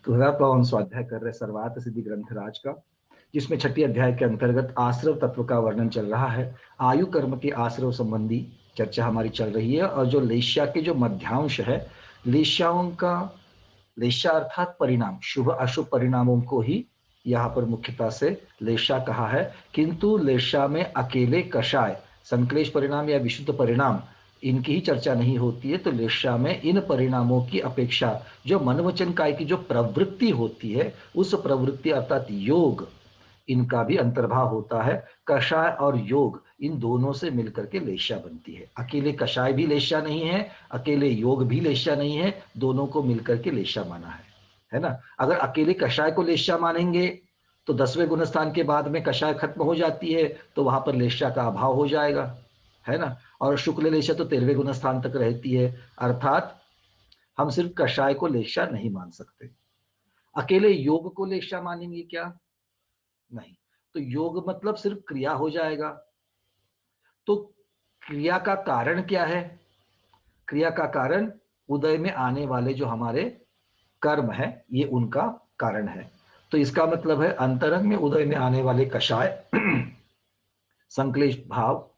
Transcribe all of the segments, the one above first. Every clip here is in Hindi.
तो 11वां स्वाध्याय कर रहे सर्वार्थ सिद्धि ग्रंथराज का, जिसमें 6ठे अध्याय के अंतर्गत आश्रव तत्व का वर्णन चल रहा है। आयु कर्म के आश्रव संबंधी चर्चा हमारी चल रही है। और जो लेश्या के जो मध्यांश है, लेश्याओं का, लेश्या अर्थात परिणाम, शुभ अशुभ परिणामों को ही यहाँ पर मुख्यतः से लेश्या कहा है। किंतु लेश्या में अकेले कषाय, संक्लेश परिणाम या विशुद्ध परिणाम, इनकी ही चर्चा नहीं होती है। तो लेश्या में इन परिणामों की अपेक्षा जो मन वचन काय की जो प्रवृत्ति होती है, उस प्रवृत्ति अर्थात योग, इनका भी अंतर्भाव होता है। कषाय और योग इन दोनों से मिलकर के लेश्या बनती है। अकेले कषाय भी लेश्या नहीं है, अकेले योग भी लेश्या नहीं है, दोनों को मिलकर के लेश्या माना है ना। अगर अकेले कषाय को लेश्या मानेंगे तो 10वें गुणस्थान के बाद में कषाय खत्म हो जाती है, तो वहां पर लेश्या का अभाव हो जाएगा, है ना। और शुक्ल लेश्या तो 13वें गुणस्थान तक रहती है, अर्थात हम सिर्फ कषाय को लेश्या नहीं मान सकते। अकेले योग को लेश्या मानेंगे क्या? नहीं। तो योग मतलब सिर्फ क्रिया हो जाएगा। तो क्रिया का कारण क्या है? क्रिया का कारण उदय में आने वाले जो हमारे कर्म है, ये उनका कारण है। तो इसका मतलब है अंतरंग में उदय में आने वाले कषाय, संक्लेश भाव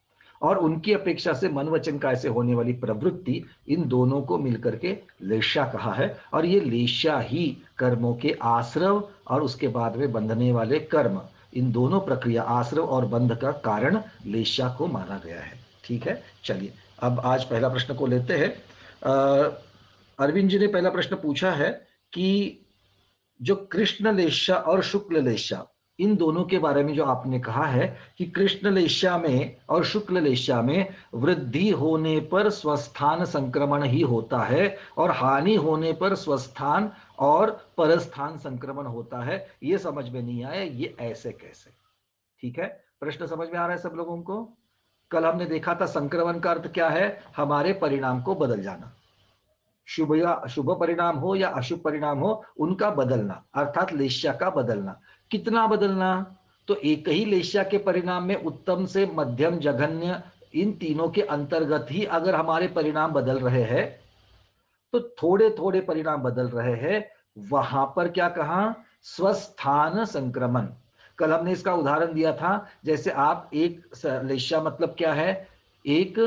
और उनकी अपेक्षा से मन वचन काय से होने वाली प्रवृत्ति, इन दोनों को मिलकर के लेश्या कहा है। और ये लेश्या ही कर्मों के आश्रव और उसके बाद में बंधने वाले कर्म, इन दोनों प्रक्रिया आश्रव और बंध का कारण लेश्या को माना गया है। ठीक है, चलिए अब आज पहला प्रश्न को लेते हैं। अरविंद जी ने पहला प्रश्न पूछा है कि जो कृष्ण लेश्या और शुक्ल लेश्या, इन दोनों के बारे में जो आपने कहा है कि कृष्ण लेश्या में और शुक्ल लेश्या में वृद्धि होने पर स्वस्थान संक्रमण ही होता है और हानि होने पर स्वस्थान और परस्थान संक्रमण होता है। ये समझ में नहीं आया, ये ऐसे कैसे? ठीक है, प्रश्न समझ में आ रहा है सब लोगों को? कल हमने देखा था संक्रमण का अर्थ क्या है? हमारे परिणाम को बदल जाना, शुभ या शुभ परिणाम हो या अशुभ परिणाम हो, उनका बदलना, अर्थात लेश्या का बदलना। कितना बदलना? तो एक ही लेश्या के परिणाम में उत्तम से मध्यम जघन्य, इन तीनों के अंतर्गत ही अगर हमारे परिणाम बदल रहे हैं, तो थोड़े थोड़े परिणाम बदल रहे हैं, वहां पर क्या कहा? स्वस्थान संक्रमण। कल हमने इसका उदाहरण दिया था, जैसे आप एक लेश्या मतलब क्या है? एक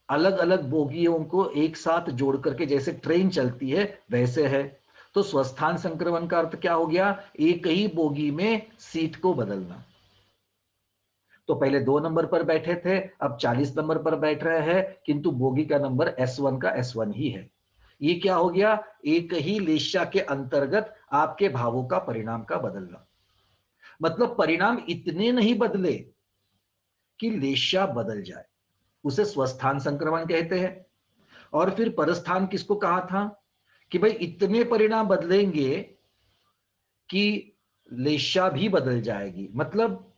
अलग अलग बोगियों को एक साथ जोड़ करके जैसे ट्रेन चलती है, वैसे है। तो स्वस्थान संक्रमण का अर्थ क्या हो गया? एक ही बोगी में सीट को बदलना। तो पहले 2 नंबर पर बैठे थे, अब 40 नंबर पर बैठ रहे हैं, किंतु बोगी का नंबर S1 का S1 ही है। ये क्या हो गया? एक ही लेश्या के अंतर्गत आपके भावों का परिणाम का बदलना। मतलब परिणाम इतने नहीं बदले कि लेश्या बदल जाए, उसे स्वस्थान संक्रमण कहते हैं। और फिर परस्थान किसको कहा था? कि भाई इतने परिणाम बदलेंगे कि लेश्या भी बदल जाएगी। मतलब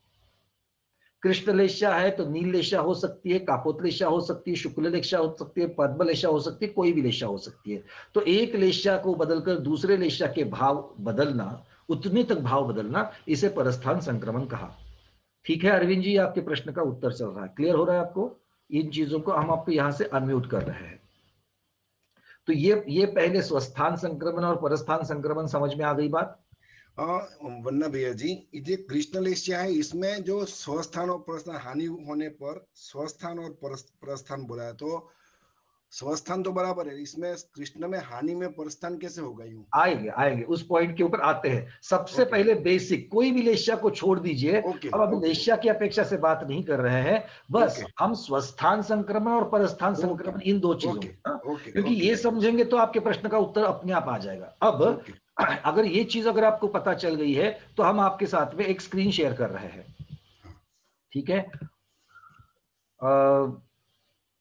कृष्ण लेश्या है तो नील लेश्या हो सकती है, कापोत लेश्या हो सकती है, शुक्ल लेश्या हो सकती है, पद्म लेश्या हो सकती है, कोई भी लेश्या हो सकती है। तो एक लेश्या को बदलकर दूसरे लेश्या के भाव बदलना, उतने तक भाव बदलना, इसे परस्थान संक्रमण कहा। ठीक है अरविंद जी, आपके प्रश्न का उत्तर चल रहा है, क्लियर हो रहा है आपको? इन चीजों को हम आपको यहां से अनम्यूट कर रहे हैं। तो ये पहले स्वस्थान संक्रमण और परस्थान संक्रमण समझ में आ गई बात? वन्ना भैया जी, ये कृष्ण लेश्या है, इसमें जो स्वस्थान और परस्थान हानि होने पर स्वस्थान और परस्थान बोला है, तो स्वस्थान तो बराबर है, इसमें कृष्ण में हानि में परस्थान कैसे होगा? यूं आएंगे आएंगे, उस पॉइंट के ऊपर आते हैं। सबसे पहले बेसिक, कोई भी लेश्या को छोड़ दीजिए। अब अभी लेश्या की अपेक्षा से बात नहीं कर रहे हैं, बस हम स्वस्थान संक्रमण और परस्थान संक्रमण, इन दो चीजों, क्योंकि ये समझेंगे तो आपके प्रश्न का उत्तर अपने आप आ जाएगा। अब अगर ये चीज अगर आपको पता चल गई है, तो हम आपके साथ में एक स्क्रीन शेयर कर रहे हैं। ठीक है,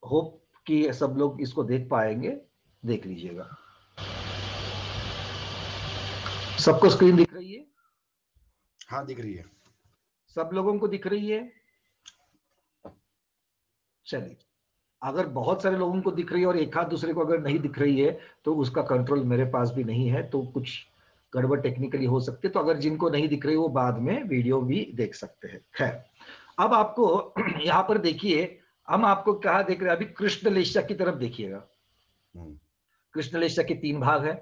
होप कि सब लोग इसको देख पाएंगे, देख लीजिएगा। सबको स्क्रीन दिख रही है? हाँ दिख रही है, सब लोगों को दिख रही है? चलिए, अगर बहुत सारे लोगों को दिख रही है और एक आध दूसरे को अगर नहीं दिख रही है, तो उसका कंट्रोल मेरे पास भी नहीं है, तो कुछ गड़बड़ टेक्निकली हो सकती है। तो अगर जिनको नहीं दिख रही वो बाद में वीडियो भी देख सकते हैं। खैर, अब आपको यहां पर देखिए, हम आपको कहा देख रहे हैं, अभी कृष्ण लेश्या की तरफ देखिएगा। कृष्ण लेश्या के 3 भाग है।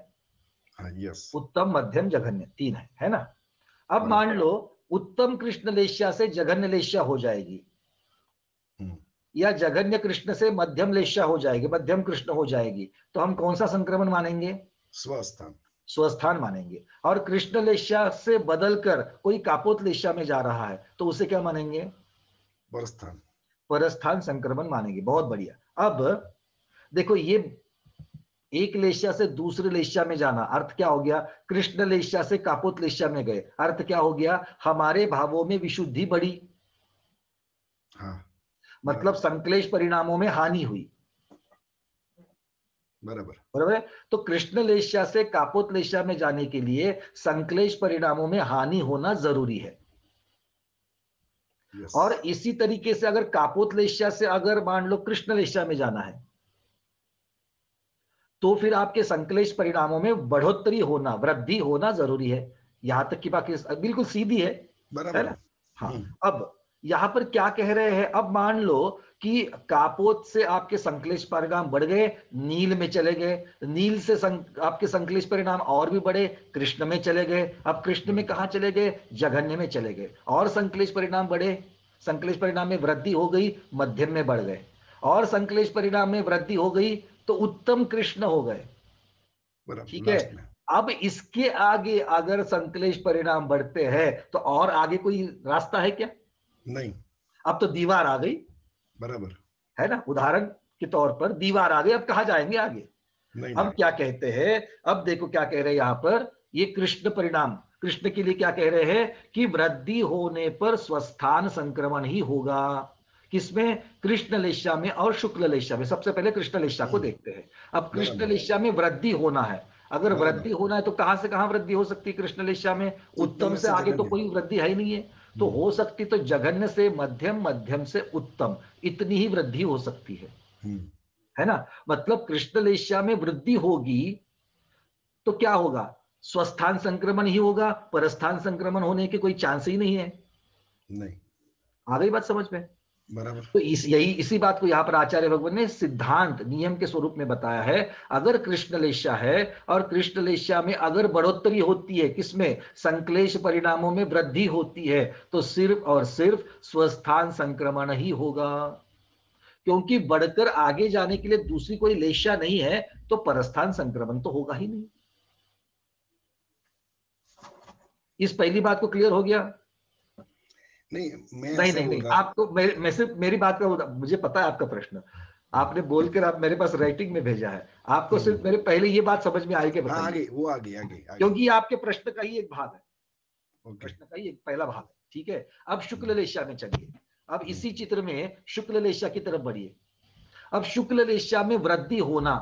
हाँ, यस, उत्तम मध्यम जघन्य 3 है ना। अब बराबर। मान लो उत्तम कृष्ण लेश्या से जघन्य लेश्या हो जाएगी, या जघन्य कृष्ण से मध्यम लेश्या हो जाएगी, मध्यम कृष्ण हो जाएगी, तो हम कौन सा संक्रमण मानेंगे? स्वस्थान। स्वस्थान मानेंगे। और कृष्ण लेश्या से बदलकर कोई कापोत लेश्या में जा रहा है तो उसे क्या मानेंगे? परस्थान। परस्थान संक्रमण मानेंगे। बहुत बढ़िया। अब देखो, ये एक लेश्या से दूसरे लेश्या में जाना, अर्थ क्या हो गया? कृष्ण लेश्या से कापोत लेश्या में गए, अर्थ क्या हो गया? हमारे भावों में विशुद्धि बढ़ी, हाँ, मतलब संक्लेश परिणामों में हानि हुई, बराबर। बराबर है। तो कृष्ण लेश्या से कापोत लेश्या में जाने के लिए संक्लेश परिणामों में हानि होना जरूरी है। यस। और इसी तरीके से अगर कापोत लेश्या से अगर मान लो कृष्ण लेश्या में जाना है तो फिर आपके संक्लेश परिणामों में बढ़ोतरी होना, वृद्धि होना जरूरी है। यहां तक की बात बिल्कुल सीधी है बराबर। ना? हाँ। अब यहां पर क्या कह रहे हैं? अब मान लो कि कापोत से आपके संक्लेश परिणाम बढ़ गए, नील में चले गए, नील से आपके संक्लेश परिणाम और भी बढ़े, कृष्ण में चले गए। अब कृष्ण में कहां चले गए? जघन्य में चले गए। और संक्लेश परिणाम बढ़े, संक्लेश परिणाम में वृद्धि हो गई, मध्यम में बढ़ गए। और संक्लेश परिणाम में वृद्धि हो गई तो उत्तम कृष्ण हो गए। ठीक है। लास्ट में। अब इसके आगे अगर संक्लेश परिणाम बढ़ते हैं तो और आगे कोई रास्ता है क्या? नहीं। अब तो दीवार आ गई, बराबर है ना। उदाहरण के तौर पर दीवार आ गई, अब कहां जाएंगे आगे? नहीं। हम नहीं। क्या कहते हैं? अब देखो क्या कह रहे हैं यहां पर, ये कृष्ण परिणाम, कृष्ण के लिए क्या कह रहे हैं कि वृद्धि होने पर स्वस्थान संक्रमण ही होगा। किसमें? कृष्ण लेश्या में और शुक्ल लेश्या में। सबसे पहले कृष्ण लेश्या को देखते हैं। अब कृष्ण बराबर। लेश्या में वृद्धि होना है, अगर बराबर। वृद्धि होना है तो कहां से कहां वृद्धि हो सकती है कृष्ण लेश्या में? उत्तम से आगे तो कोई वृद्धि है ही नहीं है, तो हो सकती तो जघन्य से मध्यम, मध्यम से उत्तम, इतनी ही वृद्धि हो सकती है ना। मतलब कृष्ण लेश्या में वृद्धि होगी तो क्या होगा? स्वस्थान संक्रमण ही होगा, परस्थान संक्रमण होने के कोई चांस ही नहीं है। नहीं। आ गई बात समझ में? बराबर। तो इसी बात को यहां पर आचार्य भगवान ने सिद्धांत नियम के स्वरूप में बताया है। अगर कृष्ण लेश्या है और कृष्ण लेश्या में अगर बढ़ोतरी होती है, किसमें? संक्लेश परिणामों में वृद्धि होती है, तो सिर्फ और सिर्फ स्वस्थान संक्रमण ही होगा। क्योंकि बढ़कर आगे जाने के लिए दूसरी कोई लेश्या नहीं है, तो परस्थान संक्रमण तो होगा ही नहीं। इस पहली बात को क्लियर हो गया? नहीं, मैं नहीं ऐसे नहीं बोल नहीं, रहा। आपको मैं सिर्फ मेरी बात का, मुझे पता है आपका प्रश्न, आपने बोलकर आप मेरे पास राइटिंग में भेजा है। आपको सिर्फ मेरे पहले ये बात समझ में आई कि हाँ, बताइए, आगे वो आगे आगे आगे। क्योंकि ये आपके प्रश्न का ही एक भाग है, ओके। प्रश्न का ही एक पहला भाग है। ठीक है। अब शुक्ल लेश्या में चलिए। अब इसी चित्र में शुक्ल लेश्या की तरफ बढ़िए। अब शुक्ल लेश्या में वृद्धि होना,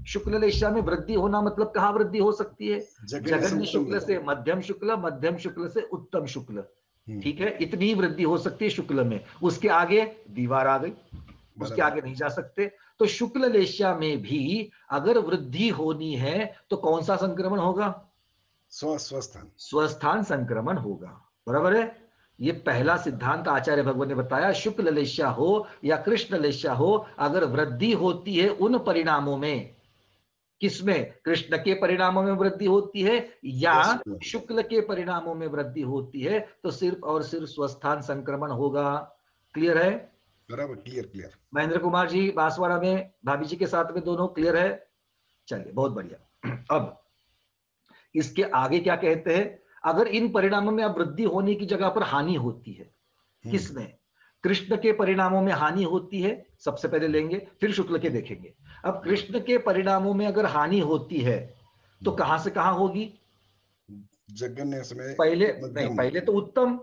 शुक्ल लेश्या में वृद्धि होना मतलब कहां वृद्धि हो सकती है? जघन्य से जघन्य उत्तम शुक्ल में। से मध्यम शुक्ल, मध्यम शुक्ल से उत्तम शुक्ल। हम्म, ठीक है, इतनी ही वृद्धि हो सकती है शुक्ल में, उसके आगे दीवार आ गई, उसके बराबर। आगे नहीं जा सकते। तो शुक्ल लेश्या में भी अगर वृद्धि होनी है तो कौन सा संक्रमण होगा? स्वस्थान। स्वस्थान संक्रमण होगा, बराबर है। ये पहला सिद्धांत आचार्य भगवान ने बताया। शुक्ल लेश्या हो या कृष्ण लेश्या हो, अगर वृद्धि होती है उन परिणामों में, किसमें? कृष्ण के परिणामों में वृद्धि होती है या यस। शुक्ल के परिणामों में वृद्धि होती है, तो सिर्फ और सिर्फ स्वस्थान संक्रमण होगा। क्लियर है? बराबर। Clear clear. महेंद्र कुमार जी बांसवाड़ा में, भाभी जी के साथ में, दोनों क्लियर है? चलिए, बहुत बढ़िया। अब इसके आगे क्या कहते हैं? अगर इन परिणामों में अब वृद्धि होने की जगह पर हानि होती है, किसमें? कृष्ण के परिणामों में हानि होती है, सबसे पहले लेंगे, फिर शुक्ल के देखेंगे। अब कृष्ण के परिणामों में अगर हानि होती है तो कहां से कहां होगी? जघन्य में पहले नहीं, मध्यम। पहले तो उत्तम,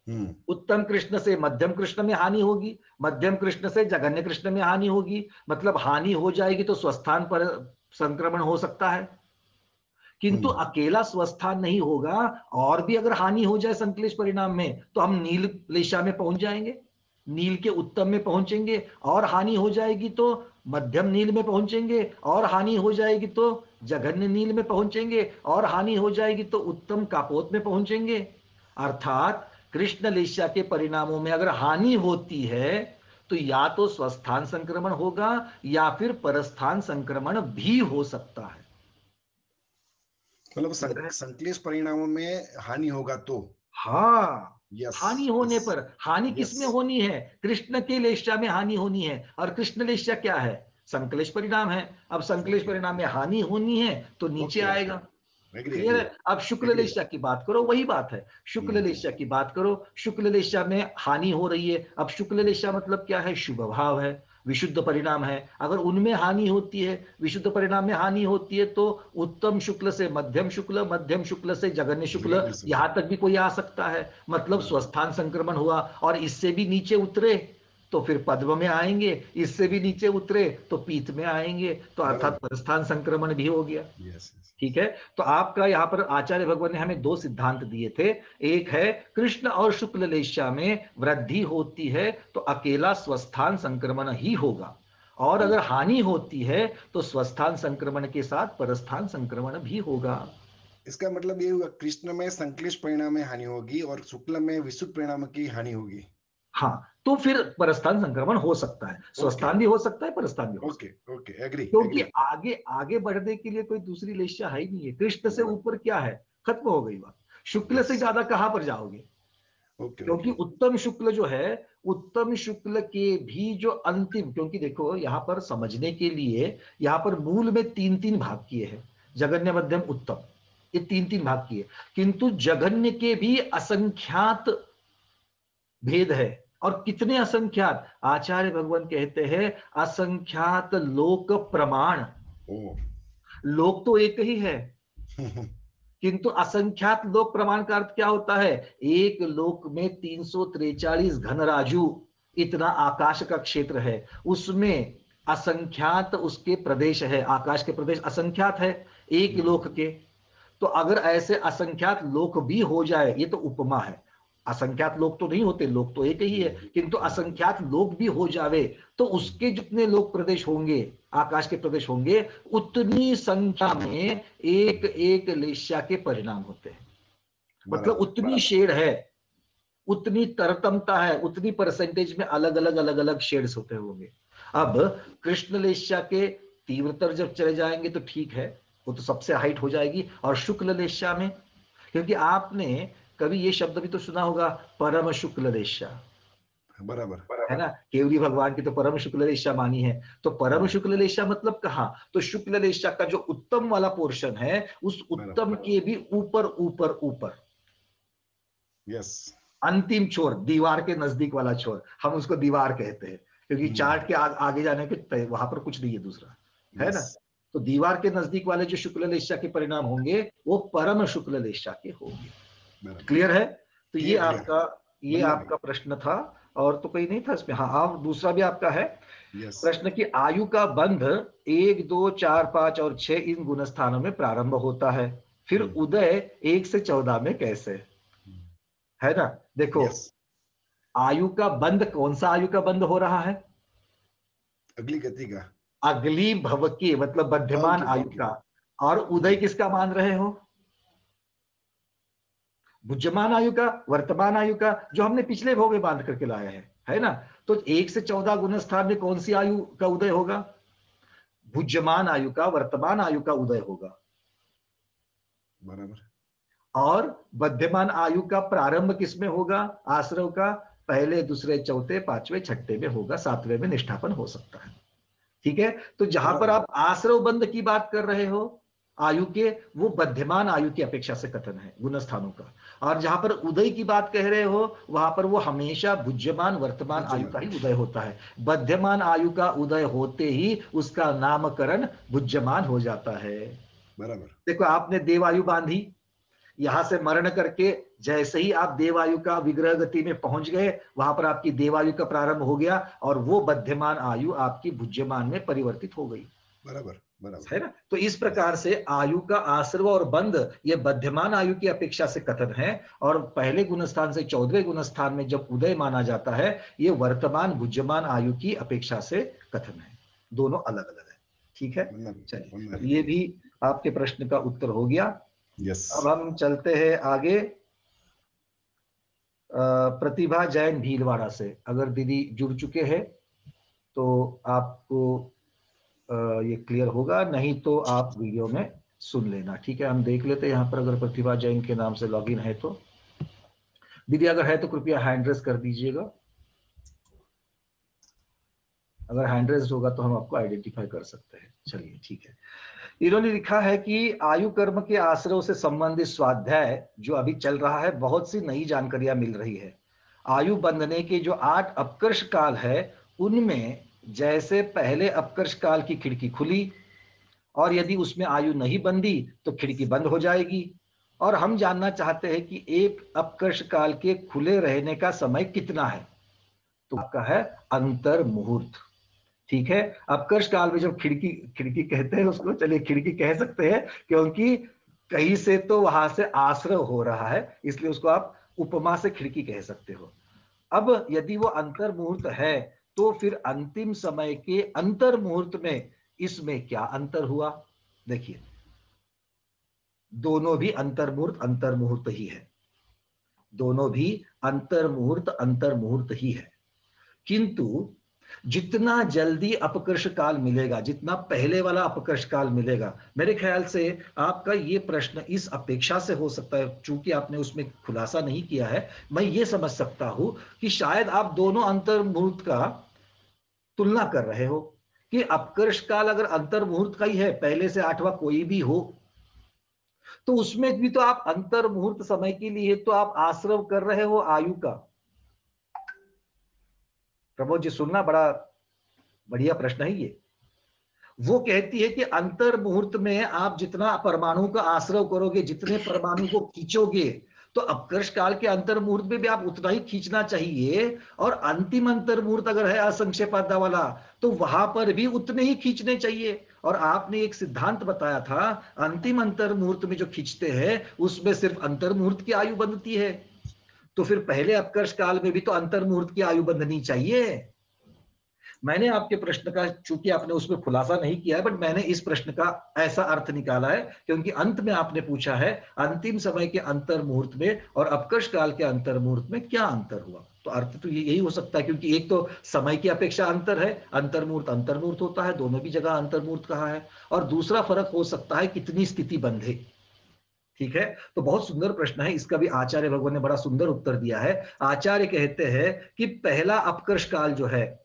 हम्म उत्तम कृष्ण से मध्यम कृष्ण में हानि होगी, मध्यम कृष्ण से जघन्य कृष्ण में हानि होगी। मतलब हानि हो जाएगी तो स्वस्थान पर संक्रमण हो सकता है, किंतु अकेला स्वस्थान नहीं होगा। और भी अगर हानि हो जाए संक्लेश परिणाम में तो हम नील लेशा में पहुंच जाएंगे, नील के उत्तम में पहुंचेंगे। और हानि हो जाएगी तो मध्यम नील में पहुंचेंगे, और हानि हो जाएगी तो जघन्य नील में पहुंचेंगे, और हानि हो जाएगी तो उत्तम कापोत में पहुंचेंगे। अर्थात कृष्ण लेशा के परिणामों में अगर हानि होती है तो या तो स्वस्थान संक्रमण होगा या फिर परस्थान संक्रमण भी हो सकता है। मतलब संश्लेष परिणामों में हानि होगा तो? हाँ, यस हानि होने यस पर, हानि यस। किसमें होनी है? कृष्ण के लेशा में हानि होनी है, और कृष्ण लेशा क्या है? संकलेश परिणाम है। अब संकलेश ओके परिणाम में हानि होनी है तो नीचे ओके ओके, आएगा। एग्री क्लियर एग्री है? अब शुक्ल एग्री। लेशा की बात करो, वही बात है। शुक्ल लेशा की बात करो, शुक्ल लेशा में हानि हो रही है। अब शुक्ल लेशा मतलब क्या है? शुभ भाव है, विशुद्ध परिणाम है। अगर उनमें हानि होती है, विशुद्ध परिणाम में हानि होती है, तो उत्तम शुक्ल से मध्यम शुक्ल, मध्यम शुक्ल से जघन्य शुक्ल, जगन्य शुक्ल, यहां तक भी कोई आ सकता है। मतलब बराबर। स्वस्थान संक्रमण हुआ, और इससे भी नीचे उतरे तो फिर पद्म में आएंगे, इससे भी नीचे उतरे तो पीत में आएंगे, तो अर्थात बराबर। परस्थान संक्रमण भी हो गया। Yes yes. ठीक है? तो आपका यहां पर आचार्य भगवान ने हमें दो सिद्धांत दिए थे। एक है कृष्ण और शुक्ल लेशा में वृद्धि होती है तो अकेला स्वस्थान संक्रमण ही होगा, और अगर हानि होती है तो स्वस्थान संक्रमण के साथ परस्थान संक्रमण भी होगा। इसका मतलब ये हुआ कृष्ण में संश्लेष परिणाम में हानि होगी और शुक्ल में विशुद्ध परिणाम की हानि होगी। हाँ, तो फिर परस्थान संक्रमण हो सकता है, ओके स्वस्थान भी हो सकता है, परस्थान भी हो सकता ओके ओके, एग्री है, क्योंकि एग्री। आगे आगे बढ़ने के लिए कोई दूसरी लेशा है ही नहीं है। कृष्ण से बराबर। ऊपर क्या है? खत्म हो गई बात। शुक्ल यस। से ज्यादा कहां पर जाओगे? ओके क्योंकि ओके। उत्तम शुक्ल जो है, उत्तम शुक्ल के भी जो अंतिम, क्योंकि देखो यहां पर समझने के लिए, यहां पर मूल में तीन तीन भाग किए हैं, जघन्य मध्यम उत्तम, ये तीन तीन भाग किए, किंतु जघन्य के भी असंख्यात भेद है। और कितने असंख्यात? आचार्य भगवान कहते हैं असंख्यात लोक प्रमाण। ओ लोक तो एक ही है, किंतु असंख्यात लोक प्रमाण का अर्थ क्या होता है? एक लोक में 343 घनराजु, इतना आकाश का क्षेत्र है, उसमें असंख्यात उसके प्रदेश है, आकाश के प्रदेश असंख्यात है एक लोक के। तो अगर ऐसे असंख्यात लोक भी हो जाए, ये तो उपमा है, असंख्यात लोक तो नहीं होते, लोक तो एक ही है, किंतु असंख्यात लोक भी हो जावे तो उसके जितने लोक प्रदेश होंगे, आकाश के प्रदेश होंगे, उतनी संख्या में एक एक लेश्या के परिणाम होते हैं। मतलब बराबर उतनी शेड है, उतनी तरतमता है, उतनी परसेंटेज में अलग अलग शेड्स होते होंगे। अब कृष्ण लेश्या के तीव्रतर जब चले जाएंगे तो ठीक है, वो तो सबसे हाइट हो जाएगी। और शुक्ल लेश्या में, क्योंकि आपने कभी ये शब्द भी तो सुना होगा, परम शुक्ल लेश्या, बराबर। है ना? केवली भगवान की तो परम शुक्ल लेश्या मानी है। तो परम हम्म, शुक्ल लेश्या मतलब कहां? तो शुक्ल लेश्या का जो उत्तम वाला पोर्शन है, उस बराबर। उत्तम के भी ऊपर ऊपर ऊपर, यस। अंतिम छोर, दीवार के नजदीक वाला छोर, हम उसको दीवार कहते हैं, क्योंकि चार्ट के आगे जाने के वहां पर कुछ नहीं है दूसरा, है ना? यस। तो दीवार के नजदीक वाले जो शुक्ल लेश्या के परिणाम होंगे, वो परम शुक्ल लेश्या के होंगे। बराबर। क्लियर है? तो ये क्लियर क्लियर। आपका, ये वन्ना भी। आपका प्रश्न था। और तो कोई नहीं था इसमें? हाँ, आप दूसरा भी आपका है यस। प्रश्न की, आयु का बंध 1, 2, 4, 5 और 6 इन गुण स्थानों में प्रारंभ होता है, फिर उदय 1 से 14 में कैसे? है ना? देखो, यस। आयु का बंध, कौन सा आयु का बंध हो रहा है? अगली गति का। अगली भव की, मतलब मध्यमान ओके आयु ओके का। और उदय ओके। किसका मान रहे हो? बुद्धिमान आयु का, वर्तमान आयु का, जो हमने पिछले भोग में बांध करके लाए हैं, है ना? तो 1 से 14 गुण स्थान में कौन सी आयु का उदय होगा? बुद्धिमान आयु का, वर्तमान आयु का उदय होगा। बराबर। और बध्यमान आयु का प्रारंभ किसमें होगा? आश्रव का पहले, दूसरे, चौथे, पांचवें, छठे में होगा, सातवें में निष्ठापन हो सकता है। ठीक है? तो जहां पर बराबर। आप आश्रव बंध की बात कर रहे हो आयु के, वो बध्यमान आयु की अपेक्षा से कथन है गुण स्थानों का। और जहां पर उदय की बात कह रहे हो, वहां पर वो हमेशा बुद्धिमान वर्तमान आयु का बुद्धिमान। ही उदय होता है। बध्यमान आयु का उदय होते ही उसका नामकरण बुद्धिमान हो जाता है। बराबर। देखो, आपने देवायु बांधी, यहां से मरण करके जैसे ही आप देवायु का विग्रह गति में पहुंच गए, वहां पर आपकी देवायु का प्रारंभ हो गया, और वो बध्यमान आयु आपकी भुज्यमान में परिवर्तित हो गई, बराबर। बराबर। है ना? तो इस यस। प्रकार से आयु का आश्रव और बंध, ये बध्यमान आयु की अपेक्षा से कथन है। और पहले गुणस्थान से 14वें गुणस्थान में जब उदय माना जाता है, ये वर्तमान भुज्यमान आयु की अपेक्षा से कथन है। दोनों अलग अलग है। ठीक है? वन्ना भी। चलिए, वन्ना अब भी। ये भी आपके प्रश्न का उत्तर हो गया। यस। अब हम चलते हैं आगे। प्रतिभा जैन भीलवाड़ा से, अगर दीदी जुड़ चुके हैं तो आपको ये क्लियर होगा, नहीं तो आप वीडियो में सुन लेना। ठीक है, हम देख लेते हैं यहाँ पर अगर प्रतिभा जैन के नाम से लॉगिन है तो। दीदी अगर है तो कृपया हैंड रेज कर दीजिएगा। अगर हैंड रेज होगा तो हम आपको आइडेंटिफाई कर सकते हैं। चलिए ठीक है। इन्होंने लिखा है कि आयु कर्म के आश्रयों से संबंधित स्वाध्याय जो अभी चल रहा है, बहुत सी नई जानकारियां मिल रही है। आयु बंधने के जो 8 अपकर्ष काल है, उनमें जैसे पहले अपकर्ष काल की खिड़की खुली और यदि उसमें आयु नहीं बंधी तो खिड़की बंद हो जाएगी। और हम जानना चाहते हैं कि एक अपकर्ष काल के खुले रहने का समय कितना है, तो आपका है अंतर मुहूर्त। ठीक है, अपकर्ष काल में जब खिड़की खिड़की कहते हैं उसको, चलिए खिड़की कह सकते हैं, क्योंकि कहीं से तो वहां से आश्रय हो रहा है, इसलिए उसको आप उपमा से खिड़की कह सकते हो। अब यदि वो अंतर मुहूर्त है तो फिर अंतिम समय के अंतर मुहूर्त में इसमें क्या अंतर हुआ? देखिए, दोनों भी अंतर मुहूर्त ही है, दोनों भी अंतर मुहूर्त ही है। किंतु जितना जल्दी अपकर्ष काल मिलेगा, जितना पहले वाला अपकर्ष काल मिलेगा, मेरे ख्याल से आपका ये प्रश्न इस अपेक्षा से हो सकता है, चूंकि आपने उसमें खुलासा नहीं किया है, मैं ये समझ सकता हूं कि शायद आप दोनों अंतर मुहूर्त का तुलना कर रहे हो कि अपकर्ष काल अगर अंतर मुहूर्त का ही है, पहले से 8वां कोई भी हो, तो उसमें भी तो आप अंतर मुहूर्त समय के लिए तो आप आश्रव कर रहे हो आयु का। प्रमोद जी सुनना, बड़ा बढ़िया प्रश्न है ये। वो कहती है कि अंतर मुहूर्त में आप जितना परमाणु का आश्रय करोगे, जितने परमाणु को खींचोगे, तो अपकर्ष काल के अंतर मुहूर्त में भी आप उतना ही खींचना चाहिए। और अंतिम अंतर मुहूर्त अगर है असंक्षेपादा वाला, तो वहां पर भी उतने ही खींचने चाहिए। और आपने एक सिद्धांत बताया था, अंतिम अंतर मुहूर्त में जो खींचते हैं उसमें सिर्फ अंतर मुहूर्त की आयु बंधती है, तो फिर पहले अपकर्ष काल में भी तो अंतर मुहूर्त की आयु बंधनी चाहिए। मैंने आपके प्रश्न का, चूंकि आपने उसमें खुलासा नहीं किया है, बट मैंने इस प्रश्न का ऐसा अर्थ निकाला है, क्योंकि अंत में आपने पूछा है अंतिम समय के अंतर मुहूर्त में और अपकर्ष काल के अंतर मुहूर्त में क्या अंतर हुआ, तो अर्थ तो यही हो सकता है, क्योंकि एक तो समय की अपेक्षा अंतर है, अंतर मुहूर्त होता है, दोनों भी जगह अंतर मुहूर्त कहा है। और दूसरा फर्क हो सकता है कितनी स्थिति बंधे। ठीक है, तो बहुत सुंदर प्रश्न है, इसका भी आचार्य भगवान ने बड़ा सुंदर उत्तर दिया है। आचार्य कहते हैं कि पहला अपकर्ष काल जो है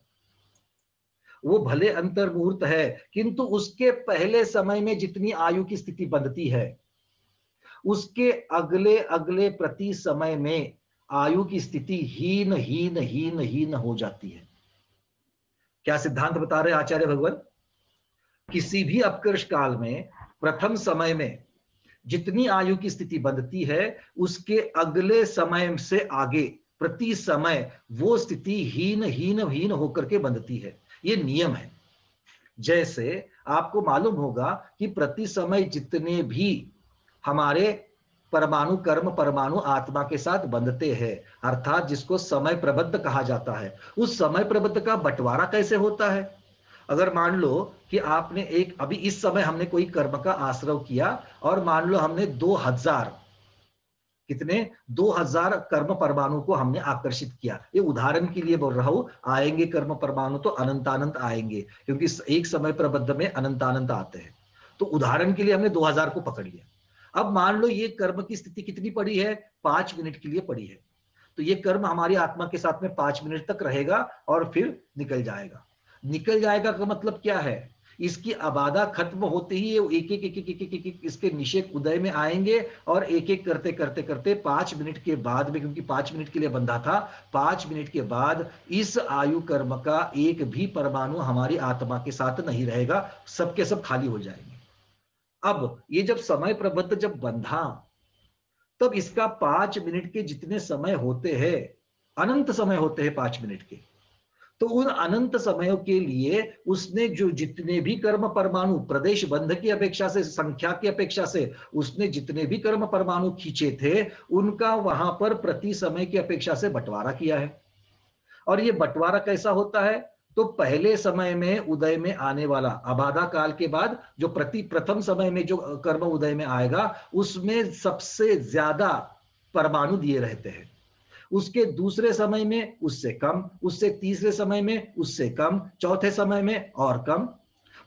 वो भले अंतर मुहूर्त है, किंतु उसके पहले समय में जितनी आयु की स्थिति बंधती है, उसके अगले अगले प्रति समय में आयु की स्थिति हीन हीन हीन हीन हो जाती है। क्या सिद्धांत बता रहे आचार्य भगवान? किसी भी अपकर्ष काल में प्रथम समय में जितनी आयु की स्थिति बंधती है, उसके अगले समय से आगे प्रति समय वो स्थिति हीन हीन हीन होकर के बंधती है। ये नियम है। जैसे आपको मालूम होगा कि प्रति समय जितने भी हमारे परमाणु कर्म परमाणु आत्मा के साथ बंधते हैं, अर्थात जिसको समय प्रबद्ध कहा जाता है, उस समय प्रबद्ध का बंटवारा कैसे होता है? अगर मान लो कि आपने एक, अभी इस समय हमने कोई कर्म का आश्रय किया और मान लो हमने 2000, कितने 2000 कर्म परमाणु को हमने आकर्षित किया। ये उदाहरण के लिए बोल रहा हूं, आएंगे कर्म परमाणु तो अनंतानंत आएंगे, क्योंकि एक समय प्रबद्ध में अनंतानंत आते हैं। तो उदाहरण के लिए हमने 2000 को पकड़ लिया। अब मान लो ये कर्म की स्थिति कितनी पड़ी है? 5 मिनट के लिए पड़ी है। तो ये कर्म हमारी आत्मा के साथ में 5 मिनट तक रहेगा और फिर निकल जाएगा। निकल जाएगा का मतलब क्या है? इसकी आबादा खत्म होते ही ये एक एक एक एक एक एक एक इसके निषेक उदय में आएंगे और एक एक करते करते करते 5 मिनट के बाद में, क्योंकि 5 मिनट के लिए बंधा था, 5 मिनट के बाद इस आयु कर्म का एक भी परमाणु हमारी आत्मा के साथ नहीं रहेगा, सबके सब खाली हो जाएंगे। अब ये जब समय प्रबद्ध जब बंधा, तब इसका 5 मिनट के जितने समय होते हैं, अनंत समय होते हैं 5 मिनट के, तो उन अनंत समयों के लिए उसने जो जितने भी कर्म परमाणु प्रदेश बंध की अपेक्षा से, संख्या की अपेक्षा से उसने जितने भी कर्म परमाणु खींचे थे, उनका वहां पर प्रति समय की अपेक्षा से बंटवारा किया है। और ये बंटवारा कैसा होता है? तो पहले समय में उदय में आने वाला, आबादा काल के बाद जो प्रथम समय में जो कर्म उदय में आएगा, उसमें सबसे ज्यादा परमाणु दिए रहते हैं। उसके दूसरे समय में उससे कम, उससे तीसरे समय में उससे कम, चौथे समय में और कम।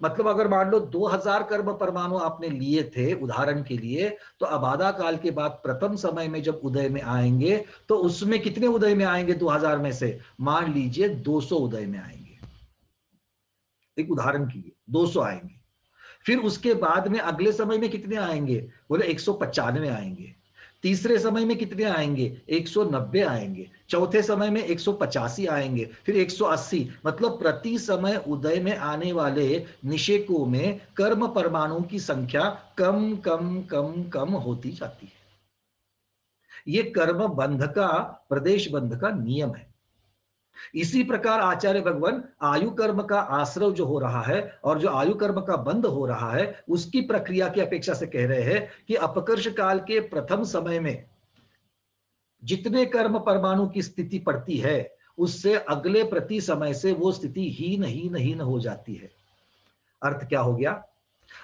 मतलब अगर मान लो 2000 कर्म परमाणु आपने लिए थे उदाहरण के लिए, तो अबाधा काल के बाद प्रथम समय में जब उदय में आएंगे तो उसमें कितने उदय में आएंगे? 2000 में से मान लीजिए 200 उदय में आएंगे, एक उदाहरण के लिए 200 आएंगे। फिर उसके बाद में अगले समय में कितने आएंगे? बोले 195 आएंगे। तीसरे समय में कितने आएंगे? 190 आएंगे। चौथे समय में 185 आएंगे, फिर 180। मतलब प्रति समय उदय में आने वाले निषेकों में कर्म परमाणु की संख्या कम कम कम कम होती जाती है। ये कर्म बंध का, प्रदेश बंध का नियम है। इसी प्रकार आचार्य भगवान आयु कर्म का आश्रव जो हो रहा है और जो आयु कर्म का बंध हो रहा है उसकी प्रक्रिया की अपेक्षा से कह रहे हैं कि अपकर्ष काल के प्रथम समय में जितने कर्म परमाणु की स्थिति पड़ती है उससे अगले प्रति समय से वो स्थिति हीन हो जाती है। अर्थ क्या हो गया?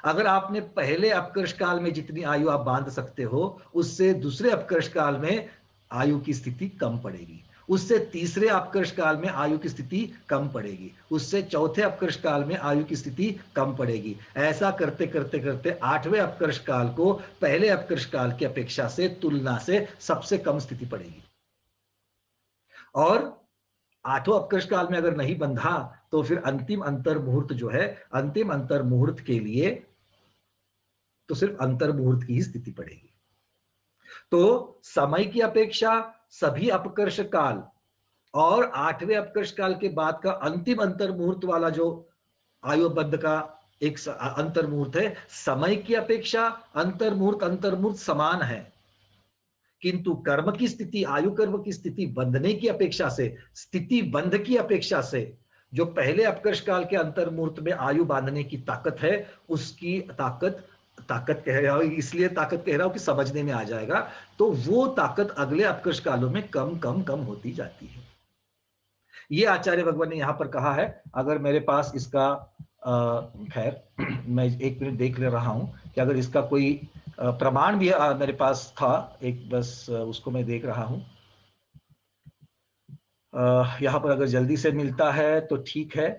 अगर आपने पहले अपकर्ष काल में जितनी आयु आप बांध सकते हो उससे दूसरे अपकर्ष काल में आयु की स्थिति कम पड़ेगी, उससे तीसरे अपकर्ष काल में आयु की स्थिति कम पड़ेगी, उससे चौथे अपकर्ष काल में आयु की स्थिति कम पड़ेगी। ऐसा करते करते करते आठवें अपकर्ष काल को पहले अपकर्ष काल की अपेक्षा से तुलना से सबसे कम स्थिति पड़ेगी। और आठों अपकर्ष काल में अगर नहीं बंधा तो फिर अंतिम अंतर मुहूर्त जो है, अंतिम अंतर मुहूर्त के लिए तो सिर्फ अंतर मुहूर्त की ही स्थिति पड़ेगी। तो समय की अपेक्षा सभी अपकर्ष काल और आठवें अपकर्ष काल के बाद का अंतिम अंतर मुहूर्त वाला जो आयुबद्ध का एक अंतर मुहूर्त है, समय की अपेक्षा अंतर मुहूर्त समान है, किंतु कर्म की स्थिति, आयु कर्म की स्थिति बंधने की अपेक्षा से, स्थिति बंध की अपेक्षा से जो पहले अपकर्ष काल के अंतर मुहूर्त में आयु बांधने की ताकत है उसकी ताकत कह रहा हूं, इसलिए ताकत कह रहा हूं कि समझने में आ जाएगा। तो वो ताकत अगले अपकर्ष कालों में कम कम कम होती जाती है। ये आचार्य भगवान ने यहां पर कहा है। अगर मेरे पास इसका खैर मैं एक मिनट देख ले रहा हूं कि अगर इसका कोई प्रमाण भी मेरे पास था, एक बस उसको मैं देख रहा हूं। यहां पर अगर जल्दी से मिलता है तो ठीक है,